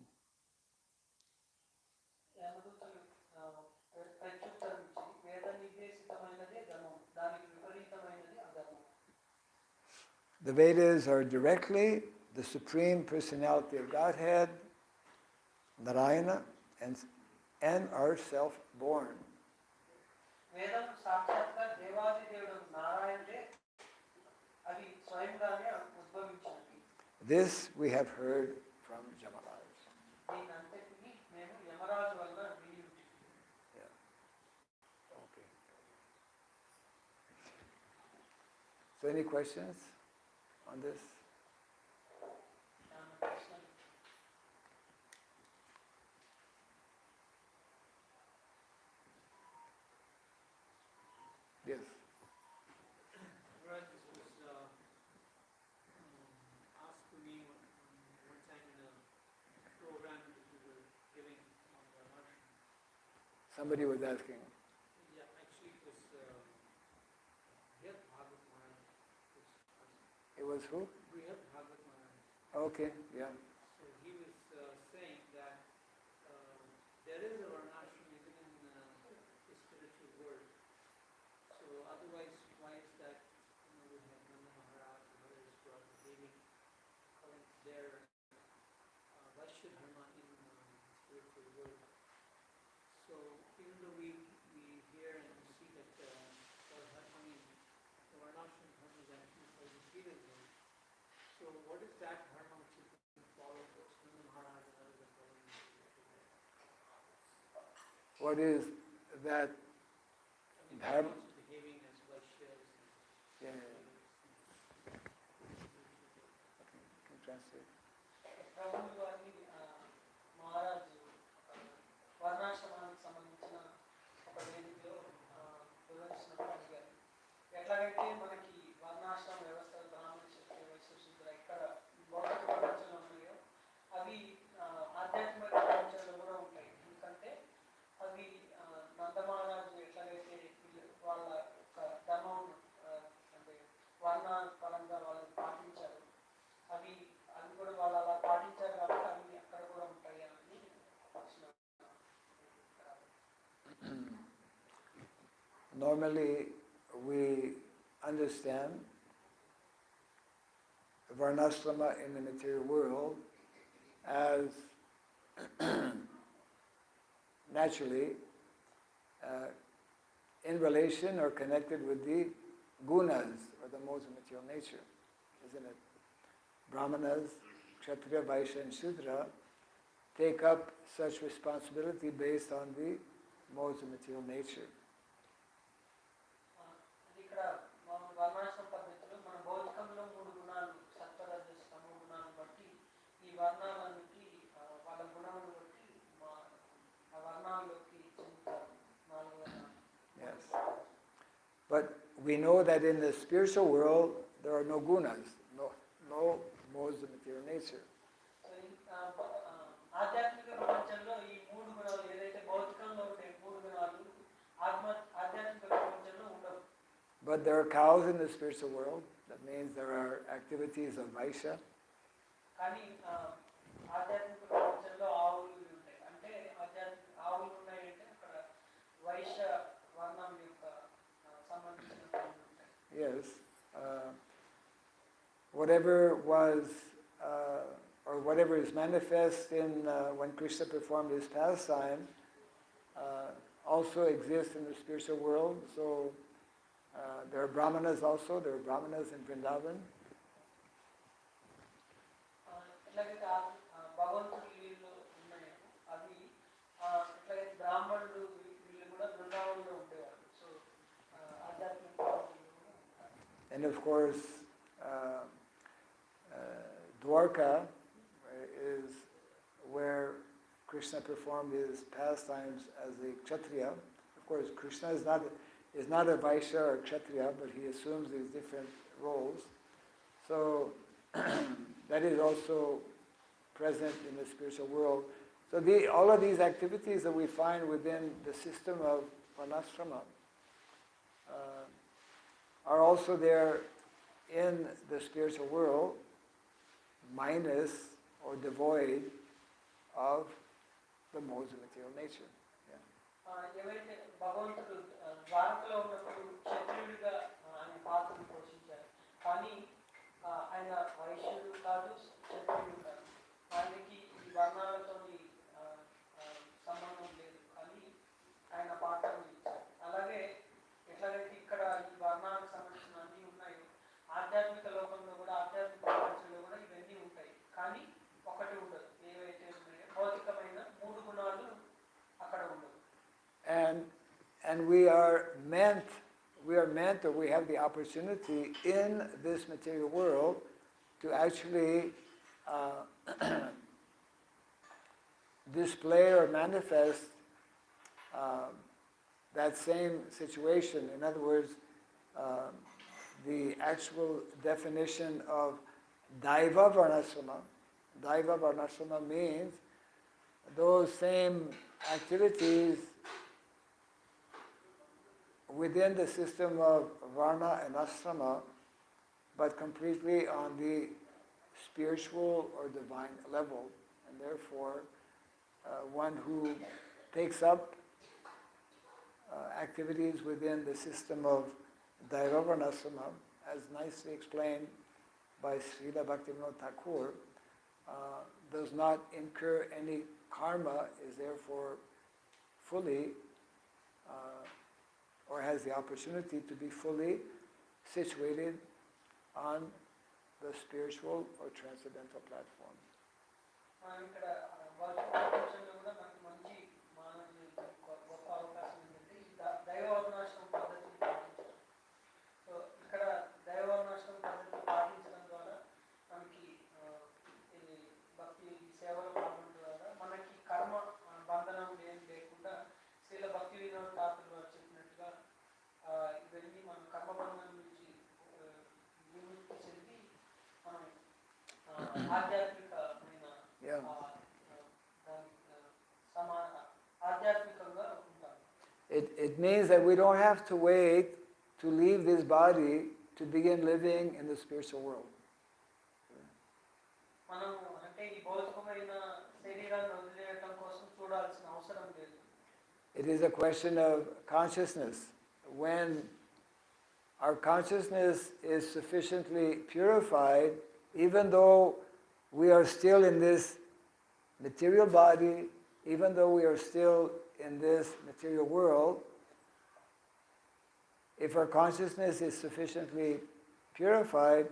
A: The Vedas are directly the Supreme Personality of Godhead, Narayana, and are self-born. This we have heard from Yamaraj. Yeah. Okay. So any questions on this? Yes.
C: Right, this was asked to me one time in a program that we were giving on the Martian.
A: Somebody was asking.
C: Yeah, actually it was Brihad Bhagavat Maharaj.
A: It was who?
C: Brihad Bhagavat Maharaj.
A: Okay, yeah.
C: So he was saying that there is a varnashram even in the spiritual world. So otherwise, why is that we have Nanda Maharaj and others who are leaving, calling their Vaishya Dharma in spiritual world. So even though we hear and see that Swadharma what is that dharma which you can follow first, when the Maharaj and others are following?
A: What is that
C: I mean, they're
A: dharma?
C: also behaving as Vaishyas.
A: Yeah, yeah, yeah. Can translate.
B: ప్రభువులు వారిని మహారాజు వర్ణాశ్రమానికి సంబంధించిన ఒక వేదికలో వివరించినప్పుడు అడిగారు. ఎట్లాగైతే మనకి వర్ణాశ్రమ వ్యవస్థ బ్రాహ్మణ క్షత్రియ వైశ్య శూద్ర ఇక్కడ భౌతిక ప్రపంచంలో ఉన్నాయో అవి ఆధ్యాత్మిక ప్రపంచంలో కూడా ఉంటాయి. ఎందుకంటే అవి నందమహారాజు ఎట్లాగైతే వాళ్ళ యొక్క ధర్మం అంటే వర్ణ పరంగా వాళ్ళు పాటించారు, అవి కూడా వాళ్ళు అలా పాటించారు కాబట్టి అవి అక్కడ కూడా ఉంటాయి అని
A: Normally, we understand Varnashrama in the material world as naturally in relation or connected with the gunas, or the modes of material nature, isn't it? Brahmanas, Kshatriya, Vaishya and Shudra take up such responsibility based on the modes of material nature.
B: ఇక్కడ మన వర్ణాశ్రమ పద్ధతిలో మన భౌతికంలో మూడు గుణాలు సత్వరజస్ తమో గుణాలను బట్టి ఈ వర్ణాలన్నిటి వాళ్ళ గుణాలను బట్టి ఆ వర్ణాల్లోకి చెందుతారు.
A: Yes. But we know that in the spiritual world there are no gunas, no modes of material nature.
B: ఆధ్యాత్మిక ప్రపంచంలో ఈ మూడు గుణాలు ఏదైతే భౌతికంలో ఉండే మూడు గుణాలు ఆధ్యాత్మిక ప్రపంచంలో ఉండవు.
A: But there are cows in the spiritual world. That means there are activities of Vaishya.
B: కానీ ఆధ్యాత్మిక ప్రపంచంలో ఆవులు ఉంటాయి. అంటే ఆవులు ఉన్నాయంటే అక్కడ వైశ్య వర్ణం యొక్క సంబంధించిన పనులు ఉంటాయి.
A: Yes. Whatever was or whatever is manifest in when Krishna performed his pastime also exists in the spiritual world. So there are brahmanas also. There are brahmanas in Vrindavan.
B: ఎట్లాగైతే భగవంతుడి వీళ్ళు ఉన్నాయో అవి ఎట్లాగైతే బ్రాహ్మణులు వీళ్ళు కూడా బృందావనంలో ఉండేవారు. సో ఆధ్యాత్మిక
A: And of course, Dwarka is where Krishna performed his pastimes as a Kshatriya. Of course, Krishna is not a Vaishya or Kshatriya, but he assumes these different roles. So that is also present in the spiritual world. So all of these activities that we find within the system of Varnashrama are also there in the spiritual world, minus or devoid of the modes of material nature.
B: ఎవరైతే భగవంతుడు ద్వారకలో ఉన్నప్పుడు క్షత్రియుడిగా ఆయన పాత్రను పోషించారు, కానీ ఆయన వైశ్యుడు కాదు, క్షత్రియుడు కాదు. ఆయనకి ఈ వర్ణాలతో సంబంధం లేదు, కానీ ఆయన పాత్రను ఇచ్చారు. అలాగే ఎట్లాగైతే ఇక్కడ ఈ వర్ణాలకు సంబంధించిన అన్నీ ఉన్నాయో ఆధ్యాత్మిక లోకంలో కూడా ఆధ్యాత్మిక ప్రపంచంలో కూడా ఇవన్నీ ఉంటాయి, కానీ ఒకటి ఉండదు. ఏవైతే ఉన్నాయో భౌతికమైన మూడు గుణాలు అక్కడ ఉండవు.
A: And we are meant or we have the opportunity in this material world to actually display or manifest that same situation. In other words, the actual definition of Daiva Varnashrama. Daiva Varnashrama means those same activities within the system of Varna and Ashrama, but completely on the spiritual or divine level. And therefore, one who takes up activities within the system of Daiva Varnashrama, as nicely explained by Srila Bhaktivinoda Thakur, does not incur any karma, is therefore fully or has the opportunity to be fully situated on the spiritual or transcendental platform.
B: మనం ఇక్కడ భౌతిక ప్రపంచంలో కూడా మనకి మంచి మానవ జీవితానికి గొప్ప అవకాశం ఏంటంటే ఈ దైవవర్ణాశ్రమ పద్ధతిని పాటించడం. సో ఇక్కడ దైవవర్ణాశ్రమ పద్ధతిని పాటించడం ద్వారా మనకి ఇది భక్తి సేవలో పాల్గొనడం ద్వారా మనకి కర్మ బంధనం ఏం లేకుండా శ్రీల భక్తి వినోద ఠాకూర్ వారు చెప్పినట్టుగా ఇవన్నీ మనం కర్మబంధనం నుంచి విముక్తి చెంది మనం ఆధ్యాత్మికమైన ఆధ్యాత్మికంగా ఉంటాం.
A: It means that we don't have to wait to leave this body to begin living in the spiritual world.
B: మనం అంటే ఈ భౌతికమైన శరీరాన్ని వదిలేయడం కోసం చూడాల్సిన అవసరం లేదు.
A: It is a question of consciousness. When our consciousness is sufficiently purified, even though we are still in this material body, even though we are still in this material world, if our consciousness is sufficiently purified,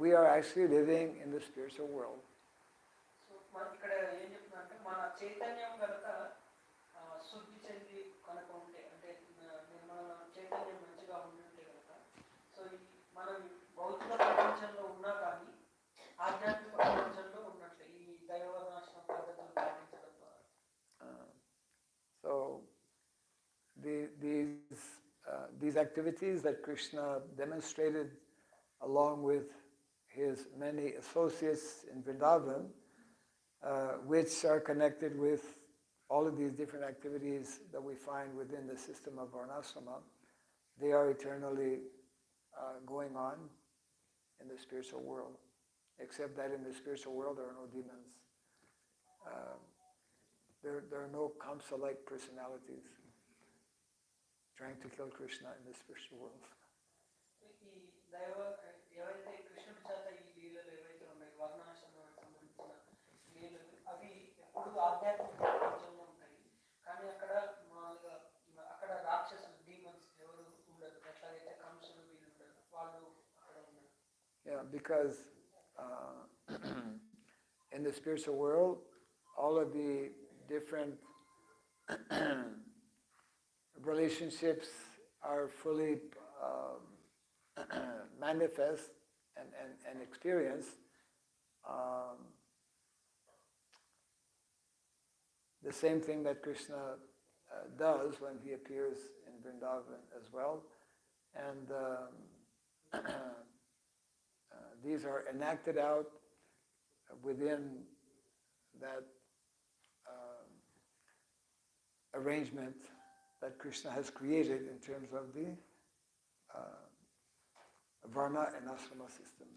A: we are actually living in the spiritual world.
B: So ఇక్కడ ఏం చెప్తున్నారంటే మన చైతన్యం కనుక శుద్ధి చెంది కనుక ఉంటే అంటే నిర్మల చైతన్యం మంచిగా ఉంటే కనుక సో మనం భౌతిక ప్రపంచంలో ఉన్నా కానీ ఆధ్యాత్మిక ప్రపంచంలో ఉన్నట్లే ఈ దైవవర్ణాశ్రమ పద్ధతులు పాటించడం ద్వారా.
A: So these activities that Krishna demonstrated along with his many associates in Vrindavan, which are connected with all of these different activities that we find within the system of Varnasrama, they are eternally going on in the spiritual world, except that in the spiritual world there are no demons. There are no Kamsa-like personalities trying to kill Krishna in the spiritual world.
B: ఈ దైవ ఎవరైతే కృష్ణుడి చేత ఈ లీలలు ఏవైతే ఉన్నాయి వర్ణాశ్రమానికి సంబంధించిన లీలలు అవి ఎప్పుడు ఆధ్యాత్మిక ప్రపంచంలో ఉంటాయి. కానీ అక్కడ మామూలుగా అక్కడ రాక్షసులు డీమన్స్ ఎవరు ఉండరు. ఎట్లాగైతే కంసులు వీళ్ళు ఉండరు, వాళ్ళు అక్కడ ఉండరు.
A: Yeah, because in the spiritual world, all of the different relationships are fully manifest and experienced. The same thing that Krishna does when he appears in Vrindavan as well. And these are enacted out within that arrangement that Krishna has created in terms of the Varna and Asrama system.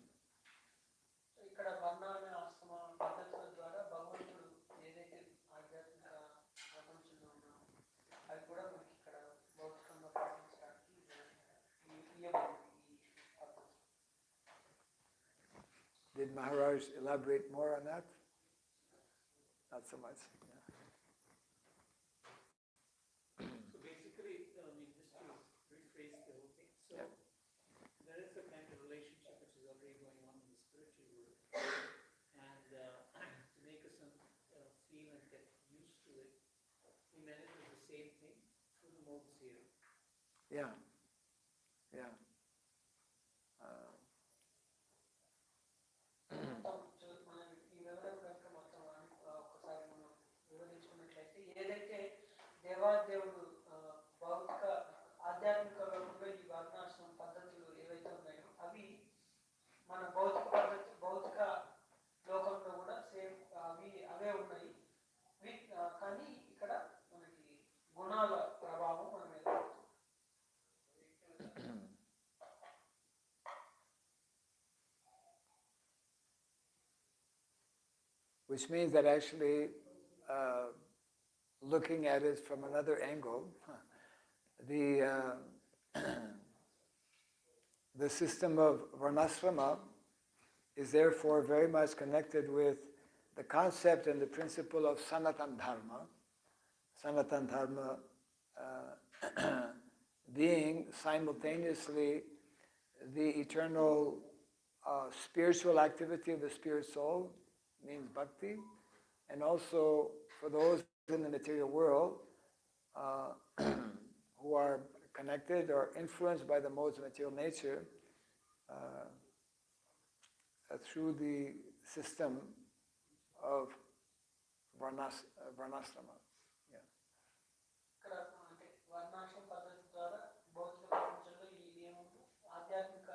B: ఇక్కడ వర్ణ అనే ఆశ్రమ పద్ధతుల ద్వారా భగవంతుడు ఏదైతే ఆధ్యాత్మిక ప్రపంచంలో ఉన్నామో అవి కూడా మనకి ఇక్కడ భౌతికంగా పాటించడానికి ఈ పద్ధతి.
A: Did Maharaj elaborate more on that? Not so much.
C: So basically, just to rephrase the whole thing. So
A: Yeah.
C: there is a kind of relationship which is already going on in the spiritual world, and to make us feel and get used to it, we manage the same thing through the modes here.
A: Yeah. Yeah.
B: మనం ఈ వివరణ కనుక మొత్తం ఒక్కసారి మనం వివరించుకున్నట్లయితే ఏదైతే దేవాదేవుడు భౌతిక ఆధ్యాత్మిక లోకంలో ఈ వర్ణాశ్రమ పద్ధతులు ఏవైతే ఉన్నాయో అవి మన భౌతిక లోకంలో కూడా సేమ్ అవే ఉన్నాయి. కానీ ఇక్కడ మనకి గుణాల ప్రభావం మన మీద పడుతుంది.
A: Which means that actually looking at it from another angle, the system of Varnasrama is therefore very much connected with the concept and the principle of Sanatan Dharma. Sanatan Dharma being simultaneously the eternal spiritual activity of the spirit soul means bhakti, and also for those in the material world who are connected or influenced by the modes of material nature through the system of varnasrama. Yeah.
B: ఇక్కడ అంటే వర్ణాశ్రమ పద్ధతి ద్వారా భౌతిక ప్రపంచంలో ఈ నియమం ఆధ్యాత్మిక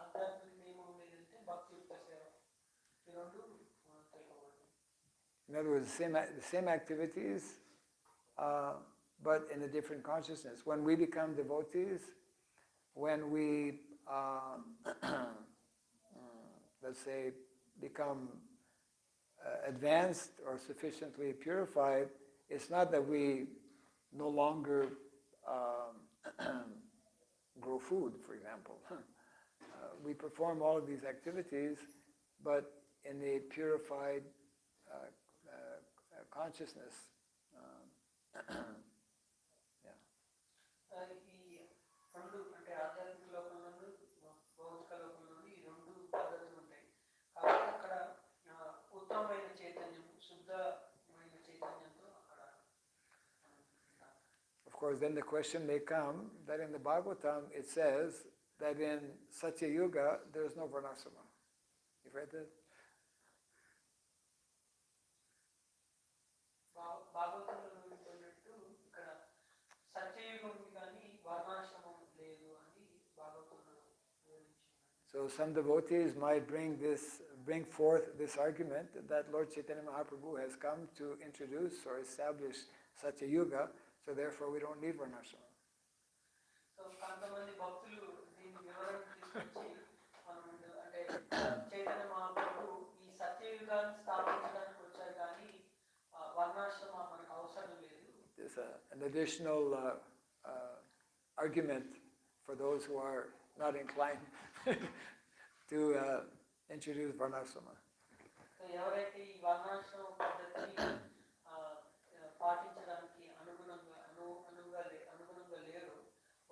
B: ఆధ్యాత్మిక నియమం ఏదంటే భక్తియుక్త సేవ ఈ రెండు తెలుపబడుతుంది.
A: In other words, the same activities, but in a different consciousness. When we become devotees, when we, let's say, become advanced or sufficiently purified, it's not that we no longer grow food, for example. We perform all of these activities, but in a purified consciousness. Yeah.
B: ఈ రెండు అంటే ఆధ్యాత్మిక లోకంలోను భౌతిక లోకంలోను ఈ రెండు పద్ధతులు ఉంటాయి కాబట్టి అక్కడ ఉత్తమమైన చైతన్యం శుద్ధమైన చైతన్యంతో అక్కడ
A: Of course, then the question may come that in the Bhagavatam it says that in Satya Yuga there is no varnasrama. You've read that?
B: భాగవతంలో ఉన్నట్టు ఇక్కడ సత్యయుగం ఉంది కానీ వర్ణాశ్రమం లేదు అని భాగవతంలో వివరించారు.
A: So some devotees might bring forth this argument that Lord Chaitanya Mahaprabhu has come to introduce or establish Satya Yuga, so therefore we don't need varnasrama.
B: So కొంతమంది భక్తులు దీని వివరణ తీసుకొచ్చి అంటే చైతన్య మహాప్రభు ఈ సత్యయుగాన్ని స్థాపించడానికి వచ్చారు కానీ వర్ణాశ్రమం మనకు అవసరం లేదు.
A: There's an additional argument for those who are not inclined to introduce varnasrama.
B: So ఎవరైతే ఈ వర్ణాశ్రమ పద్ధతిని పాటించడానికి అనుగుణంగా లేరు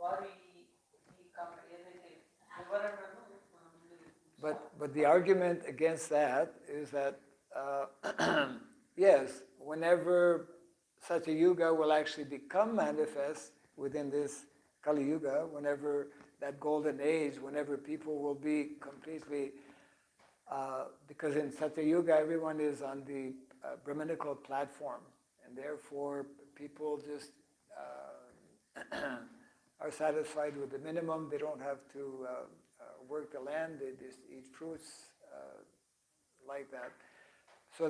B: వారు ఏదైతే వివరణను
A: But the argument against that is that yes, whenever such a yuga will actually become manifest within this Kali Yuga, whenever that golden age, whenever people will be completely, because in Satya Yuga everyone is on the Brahminical platform, and therefore people just are satisfied with the minimum. They don't have to work the land, they just eat fruits like that. So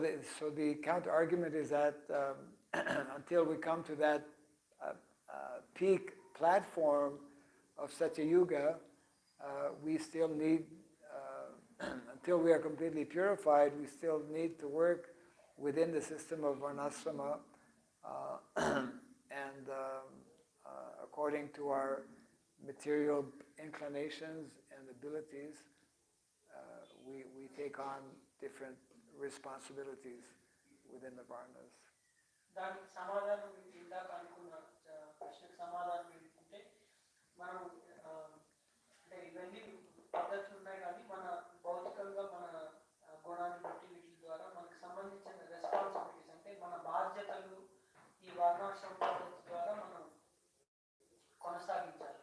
A: the counter argument is that until we come to that peak platform of Satya Yuga, we still need, until we are completely purified, we still need to work within the system of varnasrama and according to our material inclinations and abilities, we take on different responsibilities within the varnas.
B: దానికి సమాధానం ఇందాక అనుకున్న ప్రశ్నకు సమాధానం ఏంటంటే మనం అంటే ఇవన్నీ పద్ధతులు ఉన్నాయి కానీ మన భౌతికంగా మన గుణాన్ని బట్టి వీటి ద్వారా మనకు సంబంధించిన రెస్పాన్సిబిలిటీస్ అంటే మన బాధ్యతలు ఈ వర్ణాశ్రమ పద్ధతి ద్వారా మనం కొనసాగించాలి.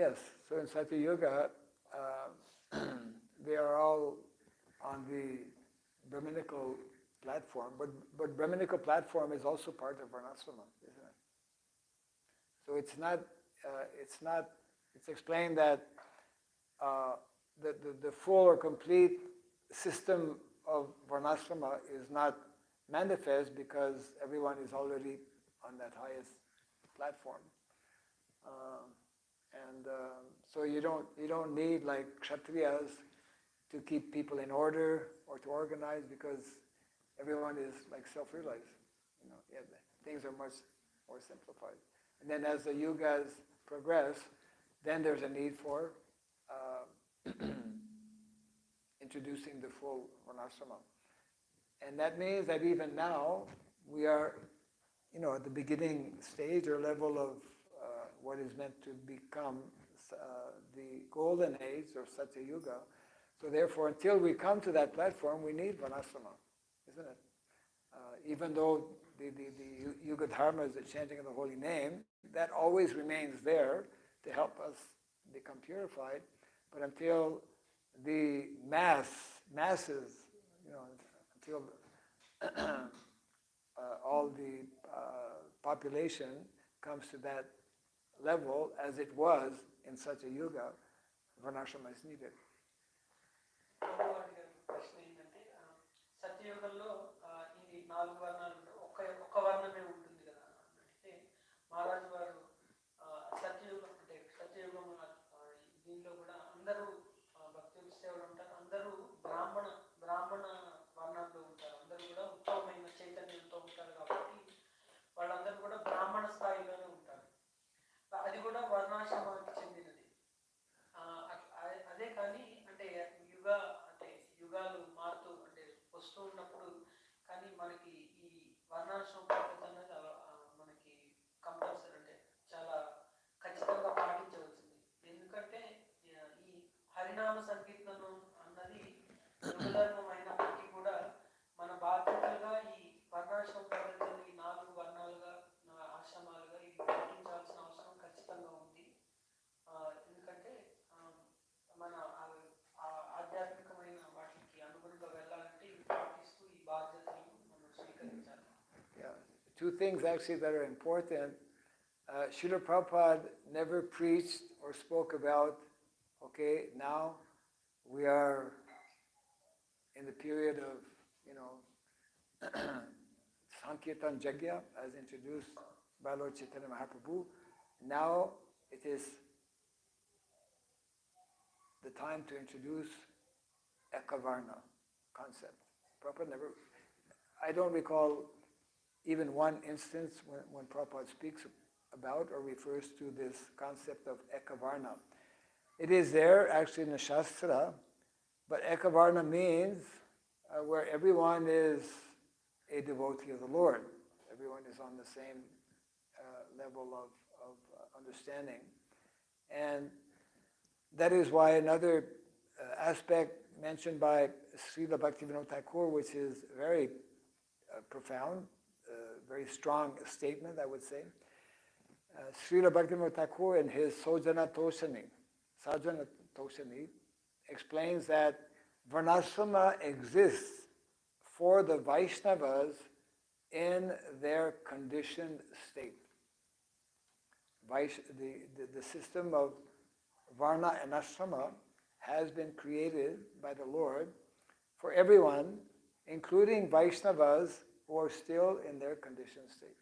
A: Yes, so in Satya Yuga, they are all on the Brahminical platform, but Brahminical platform is also part of varnasrama, isn't it? So it's explained that the full or complete system of varnasrama is not manifest because everyone is already on that highest platform. So you don't need like kshatriyas to keep people in order or to organize because everyone is like self-realized. Things are much more simplified. And then as the yugas progress, then there's a need for introducing the full varnashrama. And that means that even now we are, at the beginning stage or level of what is meant to become the golden age or Satya Yuga. So therefore, until we come to that platform, we need varnashrama, isn't it? Even though the Yuga Dharma is the chanting of the holy name, that always remains there to help us become purified. But until the masses, until all the population comes to that level as it was in such a yuga, varnashrama is needed.
B: ప్రశ్న ఏంటంటే సత్యయుగంలో ఈ 4 వర్ణాలు ఒక్క వర్ణమే ఉంటుంది కదా అంటే మహారాజు వారు సత్యయుగం అంటే సత్యయుగం దీనిలో కూడా అందరూ భక్తుల సేవలు ఉంటారు, అందరూ బ్రాహ్మణ వర్ణంలో ఉంటారు, అందరూ కూడా ఉత్తమమైన చైతన్యంతో ఉంటారు కాబట్టి వాళ్ళందరూ కూడా బ్రాహ్మణ స్థాయిలోనే ఉంటారు. అది కూడా వర్ణాశ్రమానికి చెందినది. అదే కానీ అంటే యుగాలు మారుతూ అంటే వస్తూ ఉన్నప్పుడు కానీ మనకి ఈ వర్ణాశ్రమ పద్ధతి అనేది మనకి కంపల్సరీ అంటే చాలా ఖచ్చితంగా పాటించవలసింది. ఎందుకంటే ఈ హరినామ సంకీర్తనం అన్నది యుగధర్మం అయినప్పటికీ కూడా మన బాధ్యతగా ఈ వర్ణాశ్రమ పద్ధతిని 4 వర్ణాలుగా ఆశ్రమాలుగా ఇవి పాటించాల్సిన అవసరం ఖచ్చితంగా ఉంది. ఎందుకంటే మన ఆధ్యాత్మికమైన వాటికి అనుగుణంగా వెళ్ళాలంటే ఇవి పాటిస్తూ ఈ బాధ్యతను మనం స్వీకరించాలి.
A: Two things actually that are important. Srila Prabhupada never preached or spoke about, okay, now we are in the period of, Sankirtan Jagya, as introduced by Lord Chaitanya Mahaprabhu. Now it is the time to introduce Ekavarna concept. Prabhupada never, I don't recall even one instance when Prabhupada speaks about or refers to this concept of Ekavarna. It is there actually in the Shastra, but Ekavarna means where everyone is a devotee of the Lord. Everyone is on the same level of understanding. And that is why another aspect mentioned by Srila Bhaktivinoda Thakur, which is very profound, very strong statement, I would say. Srila Bhaktivinoda Thakur in his Sajjana Toshani explains that Varnashrama exists for the Vaishnavas in their conditioned state. The system of Varna and Ashrama has been created by the Lord for everyone, including Vaishnavas who are still in their conditioned state.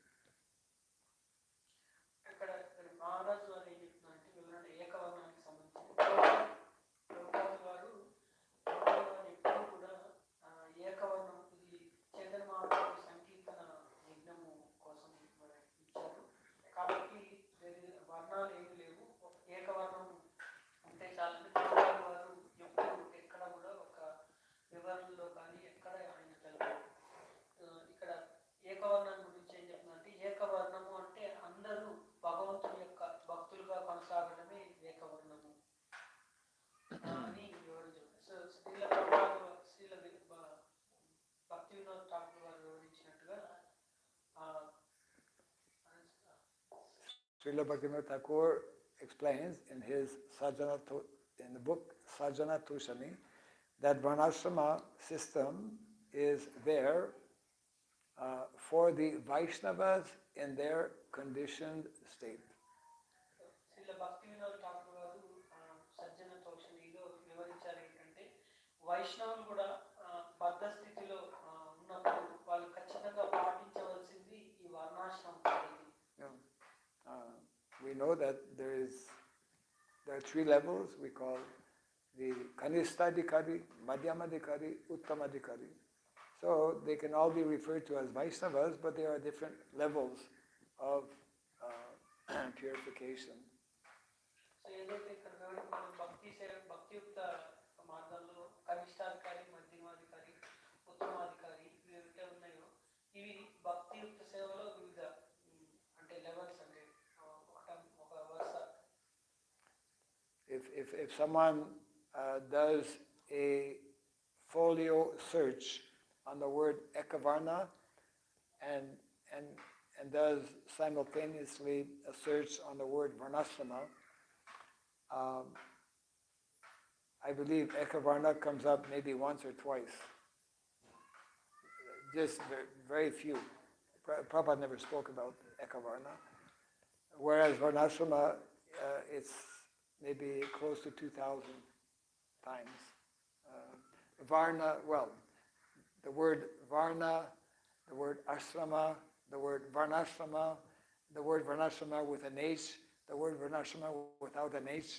A: Srila Bhaktivinoda Thakur explains in the book Sajjana Toshani that Varnashrama system is there for the Vaishnavas in their conditioned state.
B: Srila Bhaktivinoda Thakur garu Sajjana Toshaniలో వివరించారు ఏంటంటే వైష్ణవులు కూడా బద్ధ స్థితిలో ఉన్నప్పుడు వాళ్ళు ఖచ్చితంగా పాటించవలసింది ఈ వర్ణాశ్రమ పద్ధతి.
A: We know that there are 3 levels we call the Kanistadikari, Madhyamadikari, Uttamadikari. So they can all be referred to as Vaishnavas, but there are different levels of purification.
B: So ఏదైతే ఇక్కడ వివరించిన భక్తియుక్త మార్గంలో కనిష్టాధికారి, మధ్యమాధికారి, ఉత్తమాధికారి ఇవి ఉన్నాయో ఇవి భక్తియుక్త సేవలో వివిధ అంటే లెవెల్స్ అంటే ఒక వరుస.
A: If someone does a folio search on the word Ekavarna and does simultaneously a search on the word Varnashrama, I believe Ekavarna comes up maybe once or twice. Just very few. Prabhupada never spoke about Ekavarna. Whereas Varnashrama, it's maybe close to 2,000 times. Varna, well, the word Varna, the word Ashrama, the word Varnashrama, the word Varnashrama with an H, the word Varnashrama without an H.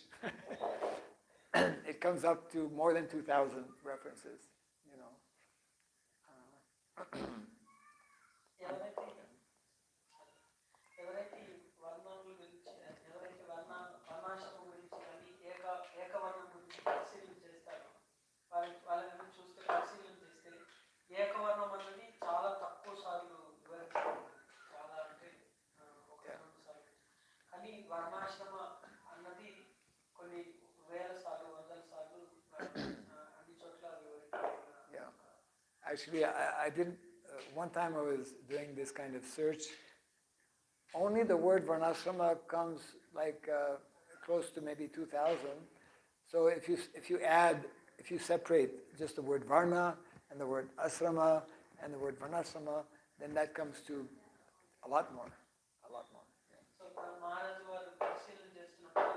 A: It comes up to more than 2,000 references, you know.
B: వాళ్ళని చూస్తే పరిశీలన చేస్తే ఏకవర్ణం అన్నది చాలా తక్కువ సార్లు వివరించబడింది, చాలా అంటే ఒక రెండు సార్లు. కానీ వర్ణాశ్రమ అన్నది కొన్ని వేల సార్లు, వందల సార్లు అన్ని చోట్ల వివరించబడింది.
A: Yeah, actually, I didn't. One time I was doing this kind of search. Only the word Varnashrama comes like close to maybe 2,000. So if you separate just the word Varna and the word Asrama and the word Varnashrama, then that comes to a lot more.
B: So Maharaj వారు పరిశీలన చేస్తున్నప్పుడు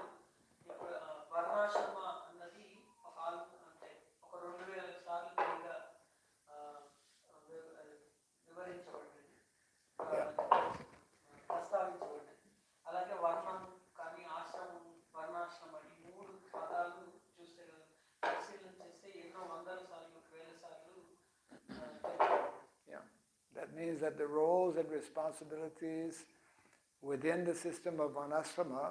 B: ఇప్పుడు వర్ణాశ్రమ అన్నది ఒక అంటే ఒక 2,000 సార్లు పైగా వివరించబడింది, ప్రస్తావించబడింది. అలాగే వర్ణం కానీ ఆశ్రమం, వర్ణాశ్రమం ఈ మూడు పదాలు చూస్తే పరిశీలన చేస్తే ఎన్నో వందల సార్లు, వేల సార్లు.
A: Yeah, that means that the roles and responsibilities within the system of Varnashrama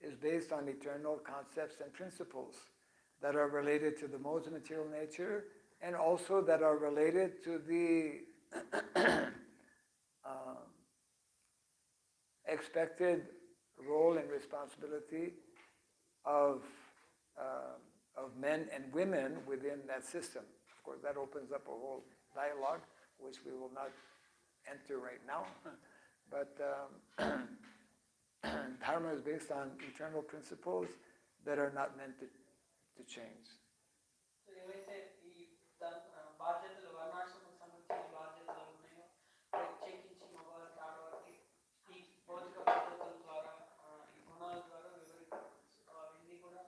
A: is based on eternal concepts and principles that are related to the modes of material nature and also that are related to the expected role and responsibility of men and women within that system. Of course, that opens up a whole dialogue, which we will not enter right now. But Dharma is based on eternal principles that are not meant to change.
B: ఏవైతే ఈ బాధ్యతలు వర్ణాశ్రమకు సంబంధించిన బాధ్యతలు ఉన్నాయో ప్రత్యేకించి మగవారికి, ఆడవారికి ఈ భౌతిక పద్ధతుల ద్వారా ఈ గుణాల ద్వారా వివరించబడింది. అవన్నీ కూడా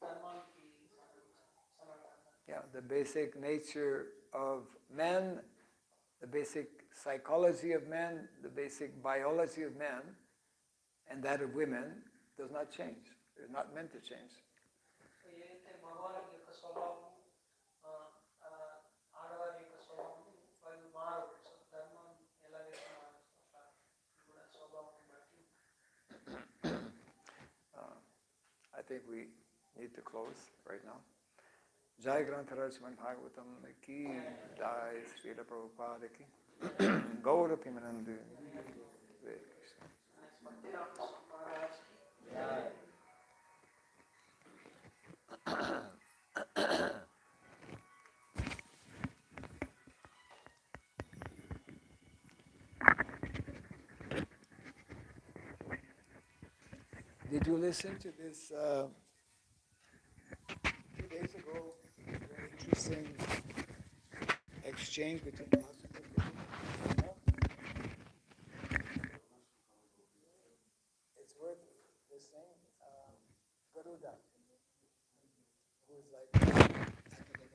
B: ధర్మానికి సమర్థంగా.
A: Yeah, the basic nature of men, the basic psychology of men, the basic biology of men, and that of women does not change. They're not meant to change.
B: ఏదైతే మగవారి యొక్క స్వభావం, ఆడవారి యొక్క స్వభావం వాళ్ళు మారవు. ధర్మం ఎలాగైతే మారచ్చు అట్లా కూడా స్వభావం బట్టి.
A: I think we need to close right now. Jai Grantaraj Srimad Bhagavatam ki Jai Srila Prabhupada ki Gaura Pimanandu. Did you listen to this 2 days ago? Very interesting exchange between Master Prabhu. It's worth listening. Garuda, who is like academic,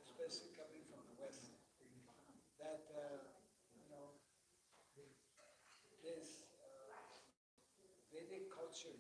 A: especially coming from the West, that this Vedic culture